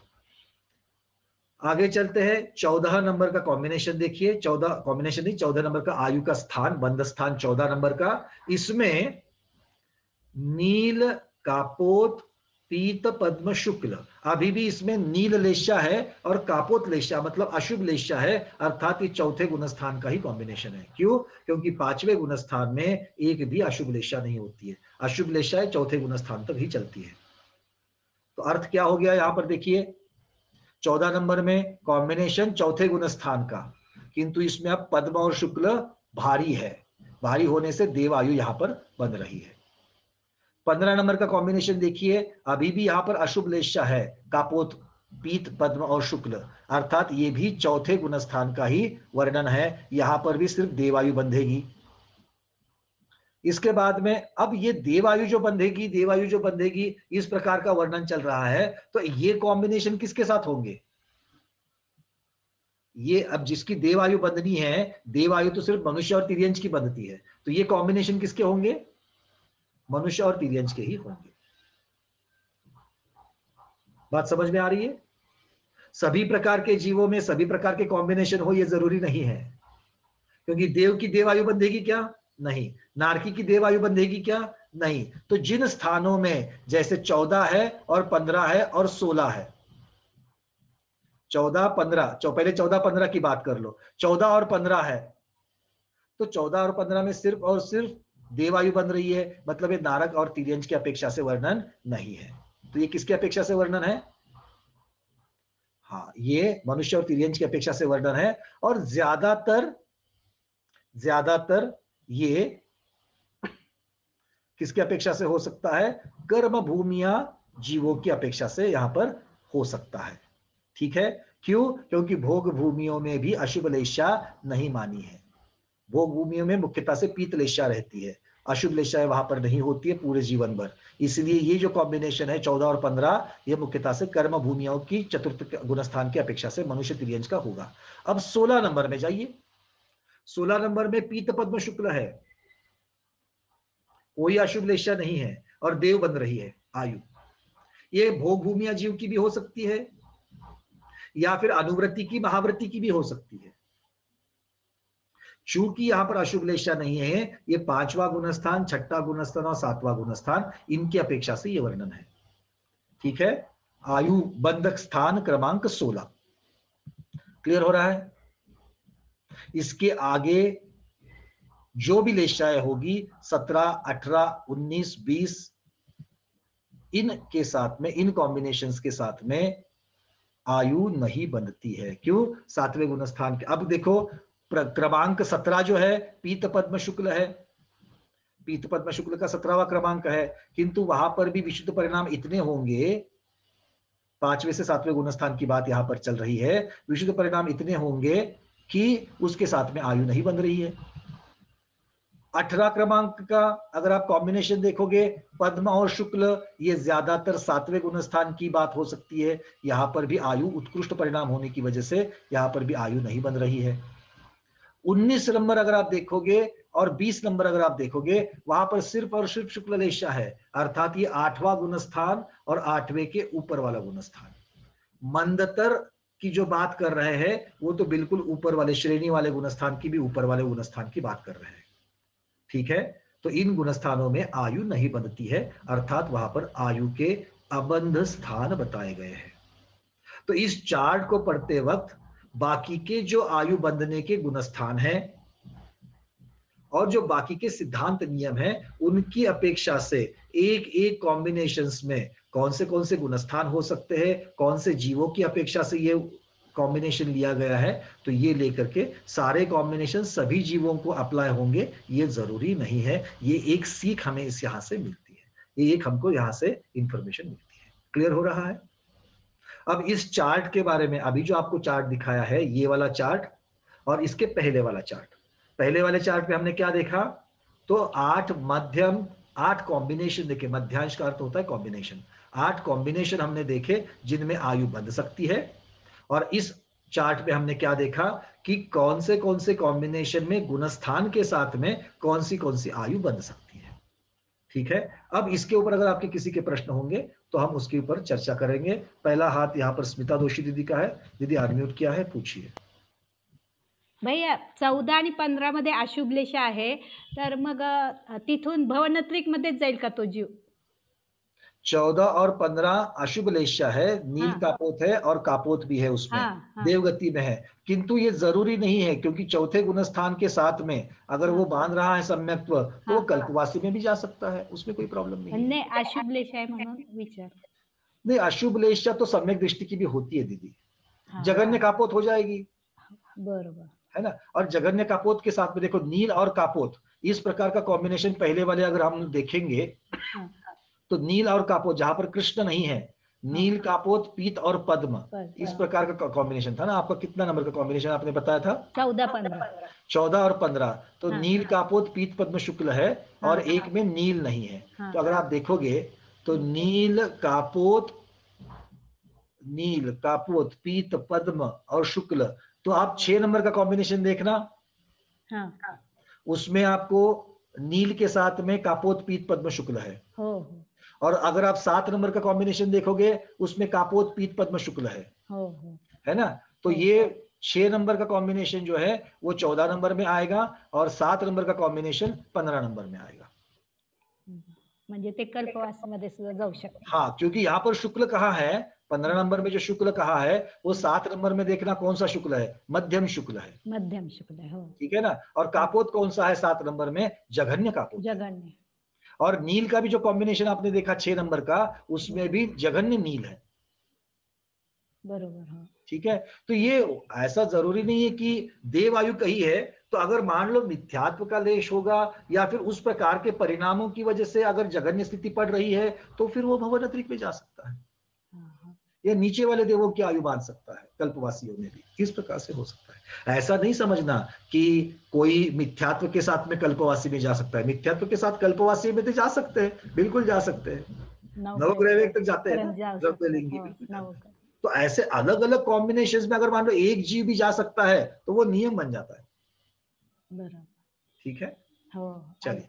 आगे चलते हैं। 14 नंबर का कॉम्बिनेशन देखिए। 14 कॉम्बिनेशन नहीं, 14 नंबर का आयु का स्थान, बंध स्थान 14 नंबर का। इसमें नील, कापोत, पीत, पद्म, शुक्ल। अभी भी इसमें नील लेशा है और कापोत लेशा मतलब अशुभ लेशा है, अर्थात ये चौथे गुणस्थान का ही कॉम्बिनेशन है। क्यों? क्योंकि पांचवें गुणस्थान में एक भी अशुभ लेशा नहीं होती है। अशुभ लेशा चौथे गुणस्थान तक ही चलती है। तो अर्थ क्या हो गया यहां पर देखिए, 14 नंबर में कॉम्बिनेशन चौथे गुणस्थान का, किंतु इसमें अब पद्म और शुक्ल भारी है, भारी होने से देव आयु यहां पर बन रही है। 15 नंबर का कॉम्बिनेशन देखिए, अभी भी यहां पर अशुभ लेशा है, कापोत, पीत, पद्म और शुक्ल, अर्थात ये भी चौथे गुणस्थान का ही वर्णन है। यहां पर भी सिर्फ देवायु बंधेगी। इसके बाद में अब ये देवायु जो बंधेगी, देवायु जो बंधेगी, इस प्रकार का वर्णन चल रहा है। तो ये कॉम्बिनेशन किसके साथ होंगे? ये अब जिसकी देवायु बंधनी है, देवायु तो सिर्फ मनुष्य और तिर्यंज की बंधती है, तो ये कॉम्बिनेशन किसके होंगे? मनुष्य और तिर्यंज के ही होंगे। बात समझ में आ रही है? सभी प्रकार के जीवों में सभी प्रकार के कॉम्बिनेशन हो ये जरूरी नहीं है, क्योंकि देव की देवायु बंधेगी क्या? नहीं। नारकी की देवायु बंधेगी क्या? नहीं। तो जिन स्थानों में जैसे 14 है और 15 है और 16 है, 14, 15, पहले 14, 15 की बात कर लो, 14 और 15 है, तो 14 और 15 में सिर्फ और सिर्फ देवायु बन रही है, मतलब ये नारक और तिर्यंज की अपेक्षा से वर्णन नहीं है। तो ये किसकी अपेक्षा से वर्णन है? हाँ, ये मनुष्य और तिर्यंज की अपेक्षा से वर्णन है। और ज्यादातर ये किसकी अपेक्षा से हो सकता है? कर्म भूमिया जीवों की अपेक्षा से यहां पर हो सकता है। ठीक है? क्यों? क्योंकि भोग भूमियों में भी अशुभ लेशा नहीं मानी है। भोग भूमियों में मुख्यतः से पीत लेशा रहती है, अशुभ लेशा वहां पर नहीं होती है पूरे जीवन भर। इसलिए ये जो कॉम्बिनेशन है 14 और 15, ये मुख्यतः से कर्म भूमियों की चतुर्थ गुणस्थान की अपेक्षा से मनुष्य तिर्यंज का होगा। अब 16 नंबर में जाइए। 16 नंबर में पीत, पद्म, शुक्ल है, कोई अशुभ लेशा नहीं है और देव बन रही है आयु। ये भोग भूमिया जीव की भी हो सकती है या फिर अनुवृत्ति की, महावृत्ति की भी हो सकती है। चूंकि यहां पर अशुभ लेशा नहीं है, ये 5वां गुणस्थान, 6वां गुणस्थान और 7वां गुणस्थान, इनकी अपेक्षा से ये वर्णन है। ठीक है? आयु बंधक स्थान क्रमांक 16 क्लियर हो रहा है? इसके आगे जो भी लेशाएं होगी 17, 18, 19, 20, इनके साथ में, इन कॉम्बिनेशंस के साथ में आयु नहीं बंधती है। क्यों? 7वें गुणस्थान के। अब देखो क्रमांक 17 जो है पीत, पद्म, शुक्ल है, पीत, पद्म, शुक्ल का 17वां क्रमांक है, किंतु वहां पर भी विशुद्ध परिणाम इतने होंगे, 5वें से 7वें गुणस्थान की बात यहां पर चल रही है, विशुद्ध परिणाम इतने होंगे कि उसके साथ में आयु नहीं बन रही है। 18 क्रमांक का अगर आप कॉम्बिनेशन देखोगे, पद्म और शुक्ल, ये ज्यादातर 7वें गुणस्थान की बात हो सकती है। यहां पर भी आयु उत्कृष्ट परिणाम होने की वजह से यहां पर भी आयु नहीं बन रही है। 19 नंबर अगर आप देखोगे और 20 नंबर अगर आप देखोगे, वहां पर सिर्फ और सिर्फ शुक्ल लेशा है, अर्थात ये 8वां गुणस्थान और 8वें के ऊपर वाला गुणस्थान। मंदतर की जो बात कर रहे हैं वो तो बिल्कुल ऊपर वाले श्रेणी वाले गुणस्थान की भी ऊपर वाले गुणस्थान की बात कर रहे हैं। ठीक है? तो इन गुणस्थानों में आयु नहीं बंधती है, अर्थात वहां पर आयु के अबंध स्थान बताए गए हैं। तो इस चार्ट को पढ़ते वक्त बाकी के जो आयु बंधने के गुणस्थान हैं और जो बाकी के सिद्धांत नियम हैं, उनकी अपेक्षा से एक एक कॉम्बिनेशंस में कौन से गुणस्थान हो सकते हैं, कौन से जीवों की अपेक्षा से ये कॉम्बिनेशन लिया गया है, तो ये लेकर के सारे कॉम्बिनेशन सभी जीवों को अप्लाई होंगे ये जरूरी नहीं है। ये एक सीख हमें इस यहां से मिलती है, ये एक हमको यहां से इंफॉर्मेशन मिलती है। क्लियर हो रहा है? अब इस चार्ट के बारे में, अभी जो आपको चार्ट दिखाया है, ये वाला चार्ट और इसके पहले वाला चार्ट, पहले वाले चार्ट पे हमने क्या देखा? तो 8 मध्यम, 8 कॉम्बिनेशन देखे, मध्यांश का अर्थ होता है कॉम्बिनेशन, 8 कॉम्बिनेशन हमने देखे जिनमें आयु बंध सकती है। और इस चार्ट में हमने क्या देखा कि कौन से कॉम्बिनेशन में गुणस्थान के साथ में कौन सी आयु बंध सकती है। ठीक है? अब इसके ऊपर अगर आपके किसी के प्रश्न होंगे तो हम उसके ऊपर चर्चा करेंगे। पहला हाथ यहाँ पर स्मिता दोषी दीदी का है, दीदी अनम्यूट किया है, पूछिए। भैया 14 आणि 15 मध्ये अशुभ लेशा आहे, तर मग तिथून भवनत्रिक मध्येच जाईल का तो जीव? 14 और 15 अशुभ लेशा है, नील कापोत है और कापोत भी है उसमें, देवगति में है, किंतु ये जरूरी नहीं है, क्योंकि चौथे गुणस्थान के साथ में अगर वो बांध रहा है सम्यक्त्व तो वो कल्पवासी में भी जा सकता है, उसमें कोई प्रॉब्लम नहीं है। अशुभ लेशा आहे म्हणून विचार। नहीं, अशुभ लेशा तो सम्यक दृष्टि की भी होती है दीदी, जगन्य कापोत हो जाएगी, बरोबर है ना। और जगन्य कापोत के साथ में देखो नील और कापोत, इस प्रकार का कॉम्बिनेशन पहले वाले अगर हम देखेंगे तो नील और कापोत, जहां पर कृष्ण नहीं है, नील कापोत पीत और पद्म, इस प्रकार का कॉम्बिनेशन था ना। आपका कितना नंबर का कॉम्बिनेशन आपने बताया था? 14 और 15। तो नील कापोत पीत पद्म शुक्ल है और एक में नील नहीं है। तो अगर आप देखोगे तो नील कापोत पीत पद्म और शुक्ल, तो आप 6 नंबर का कॉम्बिनेशन देखना, उसमें आपको नील के साथ में कापोत पीत पद्म शुक्ल है। और अगर आप 7 नंबर का कॉम्बिनेशन देखोगे उसमें कापोत पीत पद्म शुक्ल है ना। तो ये 6 नंबर का कॉम्बिनेशन जो है वो 14 नंबर में आएगा और 7 नंबर का कॉम्बिनेशन 15 नंबर में आएगा। म्हणजे ते कल्पवासीमध्ये सुद्धा जाऊ शकते। हाँ, क्योंकि यहाँ पर शुक्ल कहा है, 15 नंबर में जो शुक्ल कहा है वो 7 नंबर में देखना कौन सा शुक्ल है, मध्यम शुक्ल है। मध्यम शुक्ल है, ठीक है ना। और कापोत कौन सा है 7 नंबर में? जघन्य कापोत। जघन्य। और नील का भी जो कॉम्बिनेशन आपने देखा 6 नंबर का, उसमें भी जघन्य नील है। बरोबर। ठीक है। तो ये ऐसा जरूरी नहीं है कि देवायु कही है तो अगर मान लो मिथ्यात्व का लेश होगा या फिर उस प्रकार के परिणामों की वजह से अगर जघन्य स्थिति पड़ रही है तो फिर वो भवनत्रिक में जा सकता है, या नीचे वाले देवों की आयु बांध सकता है, कल्पवासियों में भी इस प्रकार से हो सकता है। ऐसा नहीं समझना कि कोई मिथ्यात्व के साथ में कल्पवासी में जा सकता है। मिथ्यात्व के साथ कल्पवासी में तो जा सकते हैं, बिल्कुल जा सकते हैं, नवग्रह तक जाते हैं। तो ऐसे अलग अलग कॉम्बिनेशंस में अगर मान लो एक जीव भी जा सकता है तो वो नियम बन जाता है। ठीक है, चलिए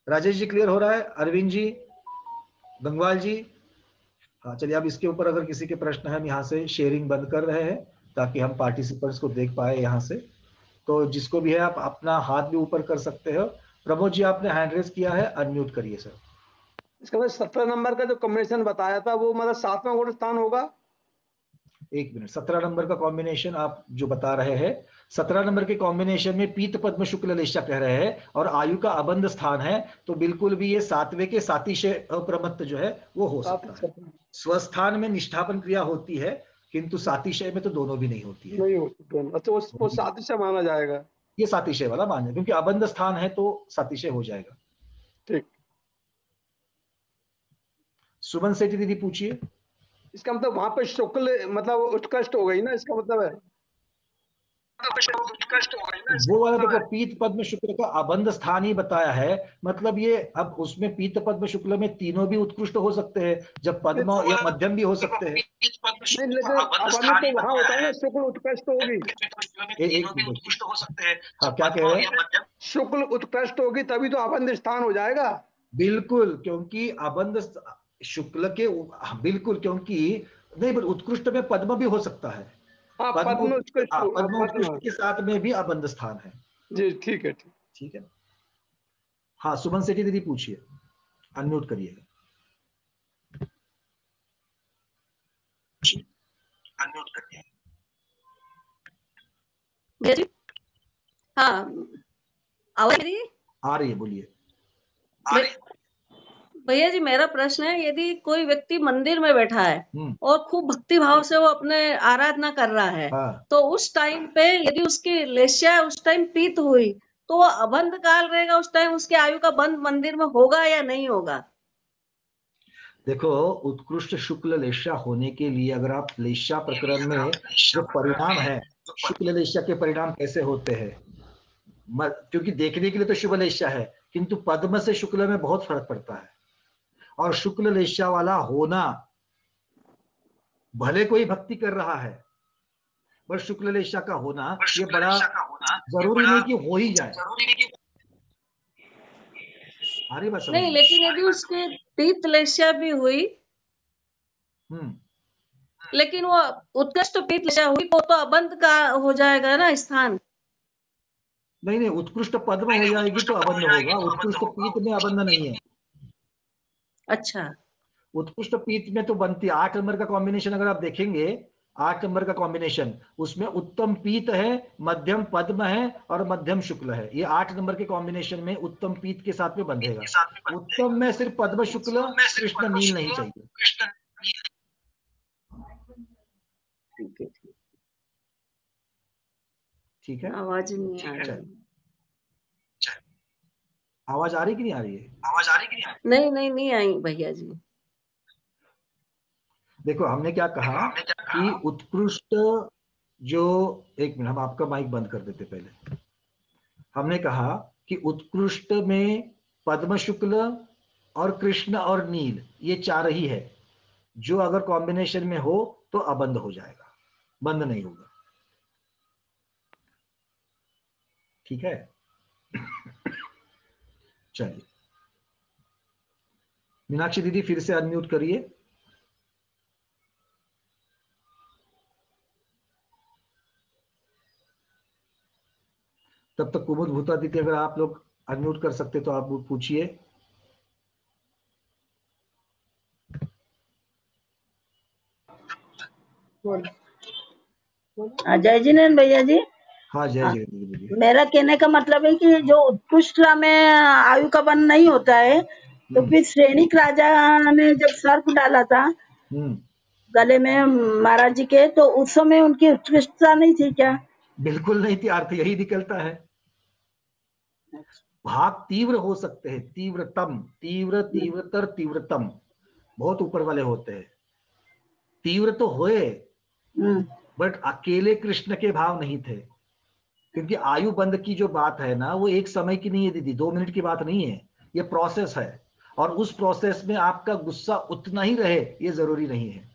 राजेश जी क्लियर हो रहा है? अरविंद जी, गंगवाल जी, हाँ चलिए। अब इसके ऊपर अगर किसी के प्रश्न है, हम यहाँ से शेयरिंग बंद कर रहे हैं ताकि हम पार्टिसिपेंट्स को देख पाए यहाँ से। तो जिसको भी है आप अपना हाथ भी ऊपर कर सकते हो। प्रमोद जी आपने हैंड रेज किया है, अनम्यूट करिए सर। इसका मतलब 17 नंबर का जो कॉम्बिनेशन बताया था वो मतलब 7वां गुण स्थान होगा। एक मिनट, 17 नंबर का कॉम्बिनेशन आप जो बता रहे हैं, 17 नंबर के कॉम्बिनेशन में पीत पद्म शुक्ल लेशा कह रहे हैं और आयु का अबंध स्थान है, तो बिल्कुल भी ये 7वें के सातिशय अप्रमत्त जो है वो हो सकता है। स्वस्थान में निष्ठापन क्रिया होती है किंतु सातिशय में तो दोनों भी नहीं होती है। नहीं होती। अच्छा, वो सातिशय माना जाएगा, ये सातिशय वाला मान जाए, क्योंकि अबंध स्थान है तो सातिशय हो जाएगा। ठीक। सुमन सेठी दीदी पूछिए। इसका मतलब वहां पे शुक्ल मतलब उत्कृष्ट हो गई ना, इसका मतलब है वो वाला देखो पीत पद्म शुक्ल का अबंध स्थान ही बताया है, मतलब ये अब उसमें पीत पद्म शुक्ल में तीनों भी उत्कृष्ट हो सकते हैं, जब पद्म या मध्यम भी हो सकते हैं। वहां होता है शुक्ल उत्कृष्ट होगी। हाँ क्या कह रहे हैं? शुक्ल उत्कृष्ट होगी तभी तो अबंध स्थान हो जाएगा। बिल्कुल, क्योंकि अबंध शुक्ल के बिल्कुल, क्योंकि नहीं उत्कृष्ट में पद्म भी हो सकता है। पद्म उत्कृष्ट के साथ में भी अबंध स्थान है जी। ठीक है, ठीक है। हाँ सुमन सेठी दीदी पूछिए, अनम्यूट करिएगा। अनम्यूट करिए। भैया जी, हाँ आवाज आ रही है, बोलिए। भैया जी मेरा प्रश्न है, यदि कोई व्यक्ति मंदिर में बैठा है और खूब भक्ति भाव से वो अपने आराधना कर रहा है, तो उस टाइम पे यदि उसकी लेस्या उस टाइम पीत हुई तो वो अबंध काल रहेगा, उस टाइम उसके आयु का बंध मंदिर में होगा या नहीं होगा? देखो उत्कृष्ट शुक्ल लेस्या होने के लिए अगर आप लेस्या प्रकरण में जो परिणाम है, शुक्ल लेस्या के परिणाम कैसे होते हैं, क्योंकि देखने के लिए तो शुभ लेस्या है किंतु पद्म से शुक्ल में बहुत फर्क पड़ता है। और शुक्ल लेस्या वाला होना, भले कोई भक्ति कर रहा है पर शुक्ल लेस्या का होना ये बड़ा जरूरी नहीं कि हो ही जाए। नहीं, लेकिन यदि उसके पीत लेस्या भी हुई, लेकिन वो उत्कृष्ट पीत लेस्या हुई तो अबंध का हो जाएगा ना स्थान। नहीं नहीं, उत्कृष्ट पद्म हो जाएगी तो अबंध होगा, उत्कृष्ट पीत में अबंध नहीं है। अच्छा, उत्कृष्ट पीत में तो बनती है 8 नंबर का कॉम्बिनेशन, अगर आप देखेंगे 8 नंबर का कॉम्बिनेशन, उसमें उत्तम पीत है, मध्यम पद्म है और मध्यम शुक्ल है। ये 8 नंबर के कॉम्बिनेशन में उत्तम पीत के साथ में बंधेगा। उत्तम में सिर्फ पद्म शुक्ल, कृष्ण नील नहीं चाहिए। ठीक है, आवाज नहीं आ रही। आवाज आ रही कि नहीं आ रही है? आवाज आ रही कि नहीं? नहीं आई भैया जी। देखो हमने क्या कहा कि उत्कृष्ट जो, एक मिनट हम आपका माइक बंद कर देते पहले। हमने कहा कि उत्कृष्ट में पद्म शुक्ल और कृष्ण और नील ये 4 ही है, जो अगर कॉम्बिनेशन में हो तो अबंध हो जाएगा, बंद नहीं होगा। ठीक है, चलिए मीनाक्षी दीदी फिर से अनम्यूट करिए। तब तक कुमुद भूतादित्य अगर आप लोग अनम्यूट कर सकते तो आप पूछिए। जय जिनेन्द्र भैया जी। हाँ जय जिनेन्द्र बोलिए। मेरा कहने का मतलब है कि जो उत्कृष्ट में आयु का बंध नहीं होता है, तो फिर श्रेणिक राजा ने जब सर्प डाला था गले में महाराज जी के, तो उस समय उनकी उत्कृष्टता नहीं थी क्या? बिल्कुल नहीं थी, अर्थ यही निकलता है। भाग तीव्र हो सकते हैं, तीव्रतम, तीव्र, तीव्रतर, तीव्रतम, बहुत ऊपर वाले होते हैं। तीव्र तो हुए बट अकेले कृष्ण के भाव नहीं थे, क्योंकि आयु बंध की जो बात है ना, वो एक समय की नहीं है दीदी, 2 मिनट की बात नहीं है, ये प्रोसेस है। और उस प्रोसेस में आपका गुस्सा उतना ही रहे ये जरूरी नहीं है।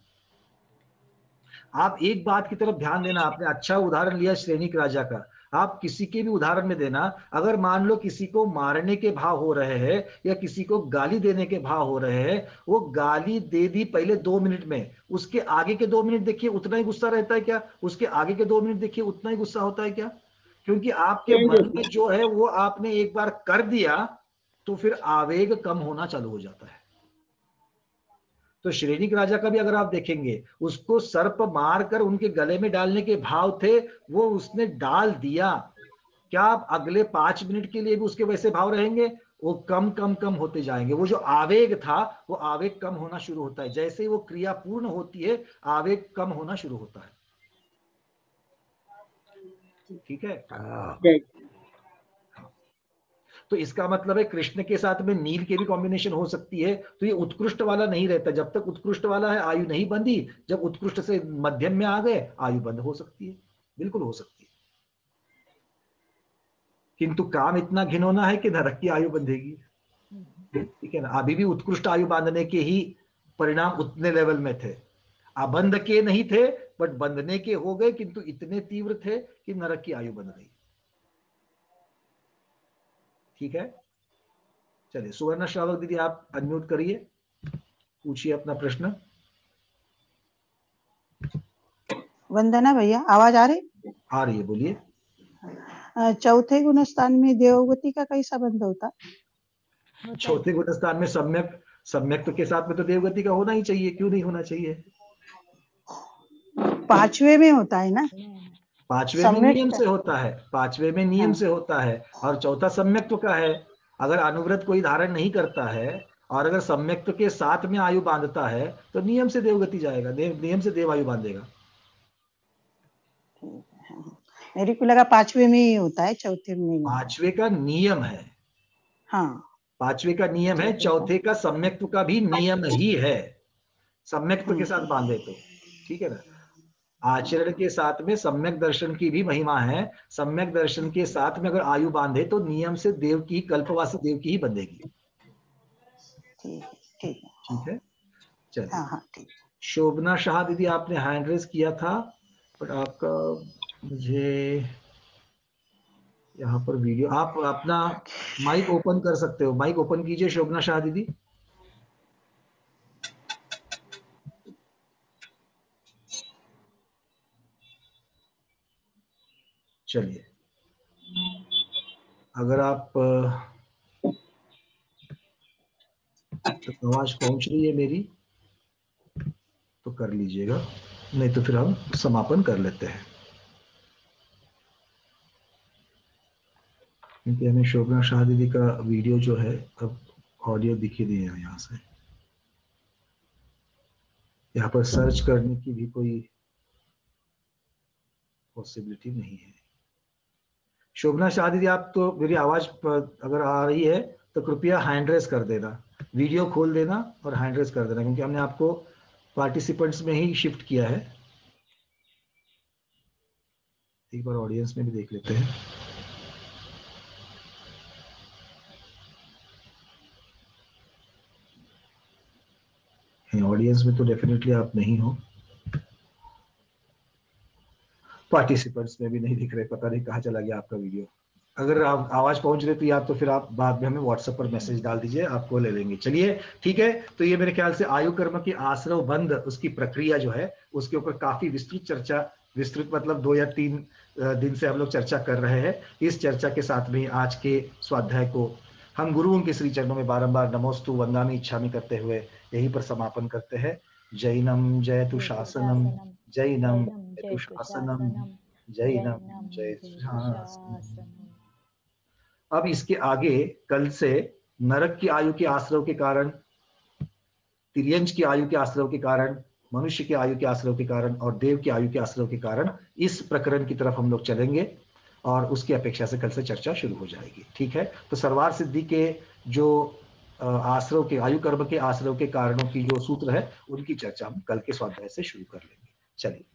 आप एक बात की तरफ ध्यान देना, आपने अच्छा उदाहरण लिया श्रेणिक राजा का, आप किसी के भी उदाहरण में देना। अगर मान लो किसी को मारने के भाव हो रहे हैं या किसी को गाली देने के भाव हो रहे हैं, वो गाली दे दी पहले 2 मिनट में, उसके आगे के 2 मिनट देखिए उतना ही गुस्सा रहता है क्या? उसके आगे के 2 मिनट देखिए उतना ही गुस्सा होता है क्या? क्योंकि आपके मन में जो है वो आपने एक बार कर दिया तो फिर आवेग कम होना चालू हो जाता है। तो श्रेणिक राजा का भी अगर आप देखेंगे, उसको सर्प मारकर उनके गले में डालने के भाव थे, वो उसने डाल दिया, क्या अगले 5 मिनट के लिए भी उसके वैसे भाव रहेंगे? वो कम कम कम होते जाएंगे। वो जो आवेग था वो आवेग कम होना शुरू होता है, जैसे ही वो क्रिया पूर्ण होती है आवेग कम होना शुरू होता है। ठीक है, तो इसका मतलब है कृष्ण के साथ में नील के भी कॉम्बिनेशन हो सकती है, तो ये उत्कृष्ट वाला नहीं रहता। जब तक उत्कृष्ट वाला है आयु नहीं बंधी, जब उत्कृष्ट से मध्यम में आ गए आयु बंद हो सकती है, बिल्कुल हो सकती है। किंतु काम इतना घिनौना है कि नरक की आयु बंधेगी। ठीक है ना, अभी भी उत्कृष्ट आयु बांधने के ही परिणाम उतने लेवल में थे, अबंध के नहीं थे बट बंधने के हो गए, किंतु इतने तीव्र थे कि नरक की आयु बंध गई। ठीक है, चलिए सुवर्ण श्रावक दीदी आप अनम्यूट करिए, पूछिए अपना प्रश्न। वंदना भैया, आवाज आ रही? आ रही है, बोलिए। चौथे गुणस्थान में देवगति का कैसा बंध होता? चौथे गुणस्थान में सम्यक के साथ में तो देवगति का होना ही चाहिए, क्यों नहीं होना चाहिए? 5वें में होता है ना? 5वें में नियम से होता है, 5वें में नियम से होता है, और चौथा सम्यक्त्व का है। अगर अनुव्रत कोई धारण नहीं करता है और अगर सम्यक्त्व के साथ में आयु बांधता है तो नियम से देवगति जाएगा, नियम से देव आयु बांधेगा। मेरे को लगा 5वें में ही होता है, चौथे में नहीं। 5वें का नियम है, हाँ 5वें का नियम है, चौथे का सम्यक्त्व का भी नियम ही है, सम्यक्त्व के साथ बांधे तो। ठीक है ना, आचरण के साथ में सम्यक दर्शन की भी महिमा है। सम्यक दर्शन के साथ में अगर आयु बांधे तो नियम से देव की, कल्पवासी देव की ही बंधेगी। ठीक है, चलिए। शोभना शाह दीदी आपने हैंड रेज किया था, बट आपका मुझे यहाँ पर वीडियो, आप अपना माइक ओपन कर सकते हो, माइक ओपन कीजिए शोभना शाह दीदी। चलिए अगर आप आवाज पहुंच रही है मेरी तो कर लीजिएगा, नहीं तो फिर हम समापन कर लेते हैं, क्योंकि हमें शोभना शाह दीदी का वीडियो जो है अब ऑडियो दिख ही नहीं है। यहाँ से यहाँ पर सर्च करने की भी कोई पॉसिबिलिटी नहीं है। शोभना शाह दीदी, आप तो मेरी आवाज अगर आ रही है तो कृपया हैंड रेस कर देना, वीडियो खोल देना और हैंड रेस कर देना, क्योंकि हमने आपको पार्टिसिपेंट्स में ही शिफ्ट किया है। एक बार ऑडियंस में भी देख लेते हैं। ऑडियंस में तो डेफिनेटली आप नहीं हो, पार्टिसिपेंट्स में भी नहीं दिख रहे, पता नहीं कहाँ चला गया आपका वीडियो। अगर आप आवाज पहुंच रही तो या तो फिर आप बाद में हमें व्हाट्सएप पर मैसेज डाल दीजिए, आपको ले लेंगे। चलिए ठीक है, तो ये मेरे ख्याल से आयु कर्म की आश्रव बंध उसकी प्रक्रिया जो है उसके ऊपर काफी विस्तृत चर्चा, विस्तृत मतलब 2 या 3 दिन से हम लोग चर्चा कर रहे हैं। इस चर्चा के साथ में आज के स्वाध्याय को हम गुरुओं के श्री चरणों में बारंबार नमोस्तु वंदामि इच्छामि करते हुए यहीं पर समापन करते हैं। जैनम जयतु शासनम, जैनम जयतु शासनम, जैनम जयतु शासनम। अब इसके आगे कल से नरक की आयु के आश्रव के कारण, तिर्यंज की आयु के आश्रव के कारण, मनुष्य की आयु के आश्रव के कारण और देव की आयु के आश्रव के कारण इस प्रकरण की तरफ हम लोग चलेंगे और उसकी अपेक्षा से कल से चर्चा शुरू हो जाएगी। ठीक है, तो सर्वार सिद्धि के जो आश्रव के, आयु कर्म के आश्रव के कारणों की जो सूत्र है उनकी चर्चा हम कल के स्वाध्याय से शुरू कर लेंगे। चलिए।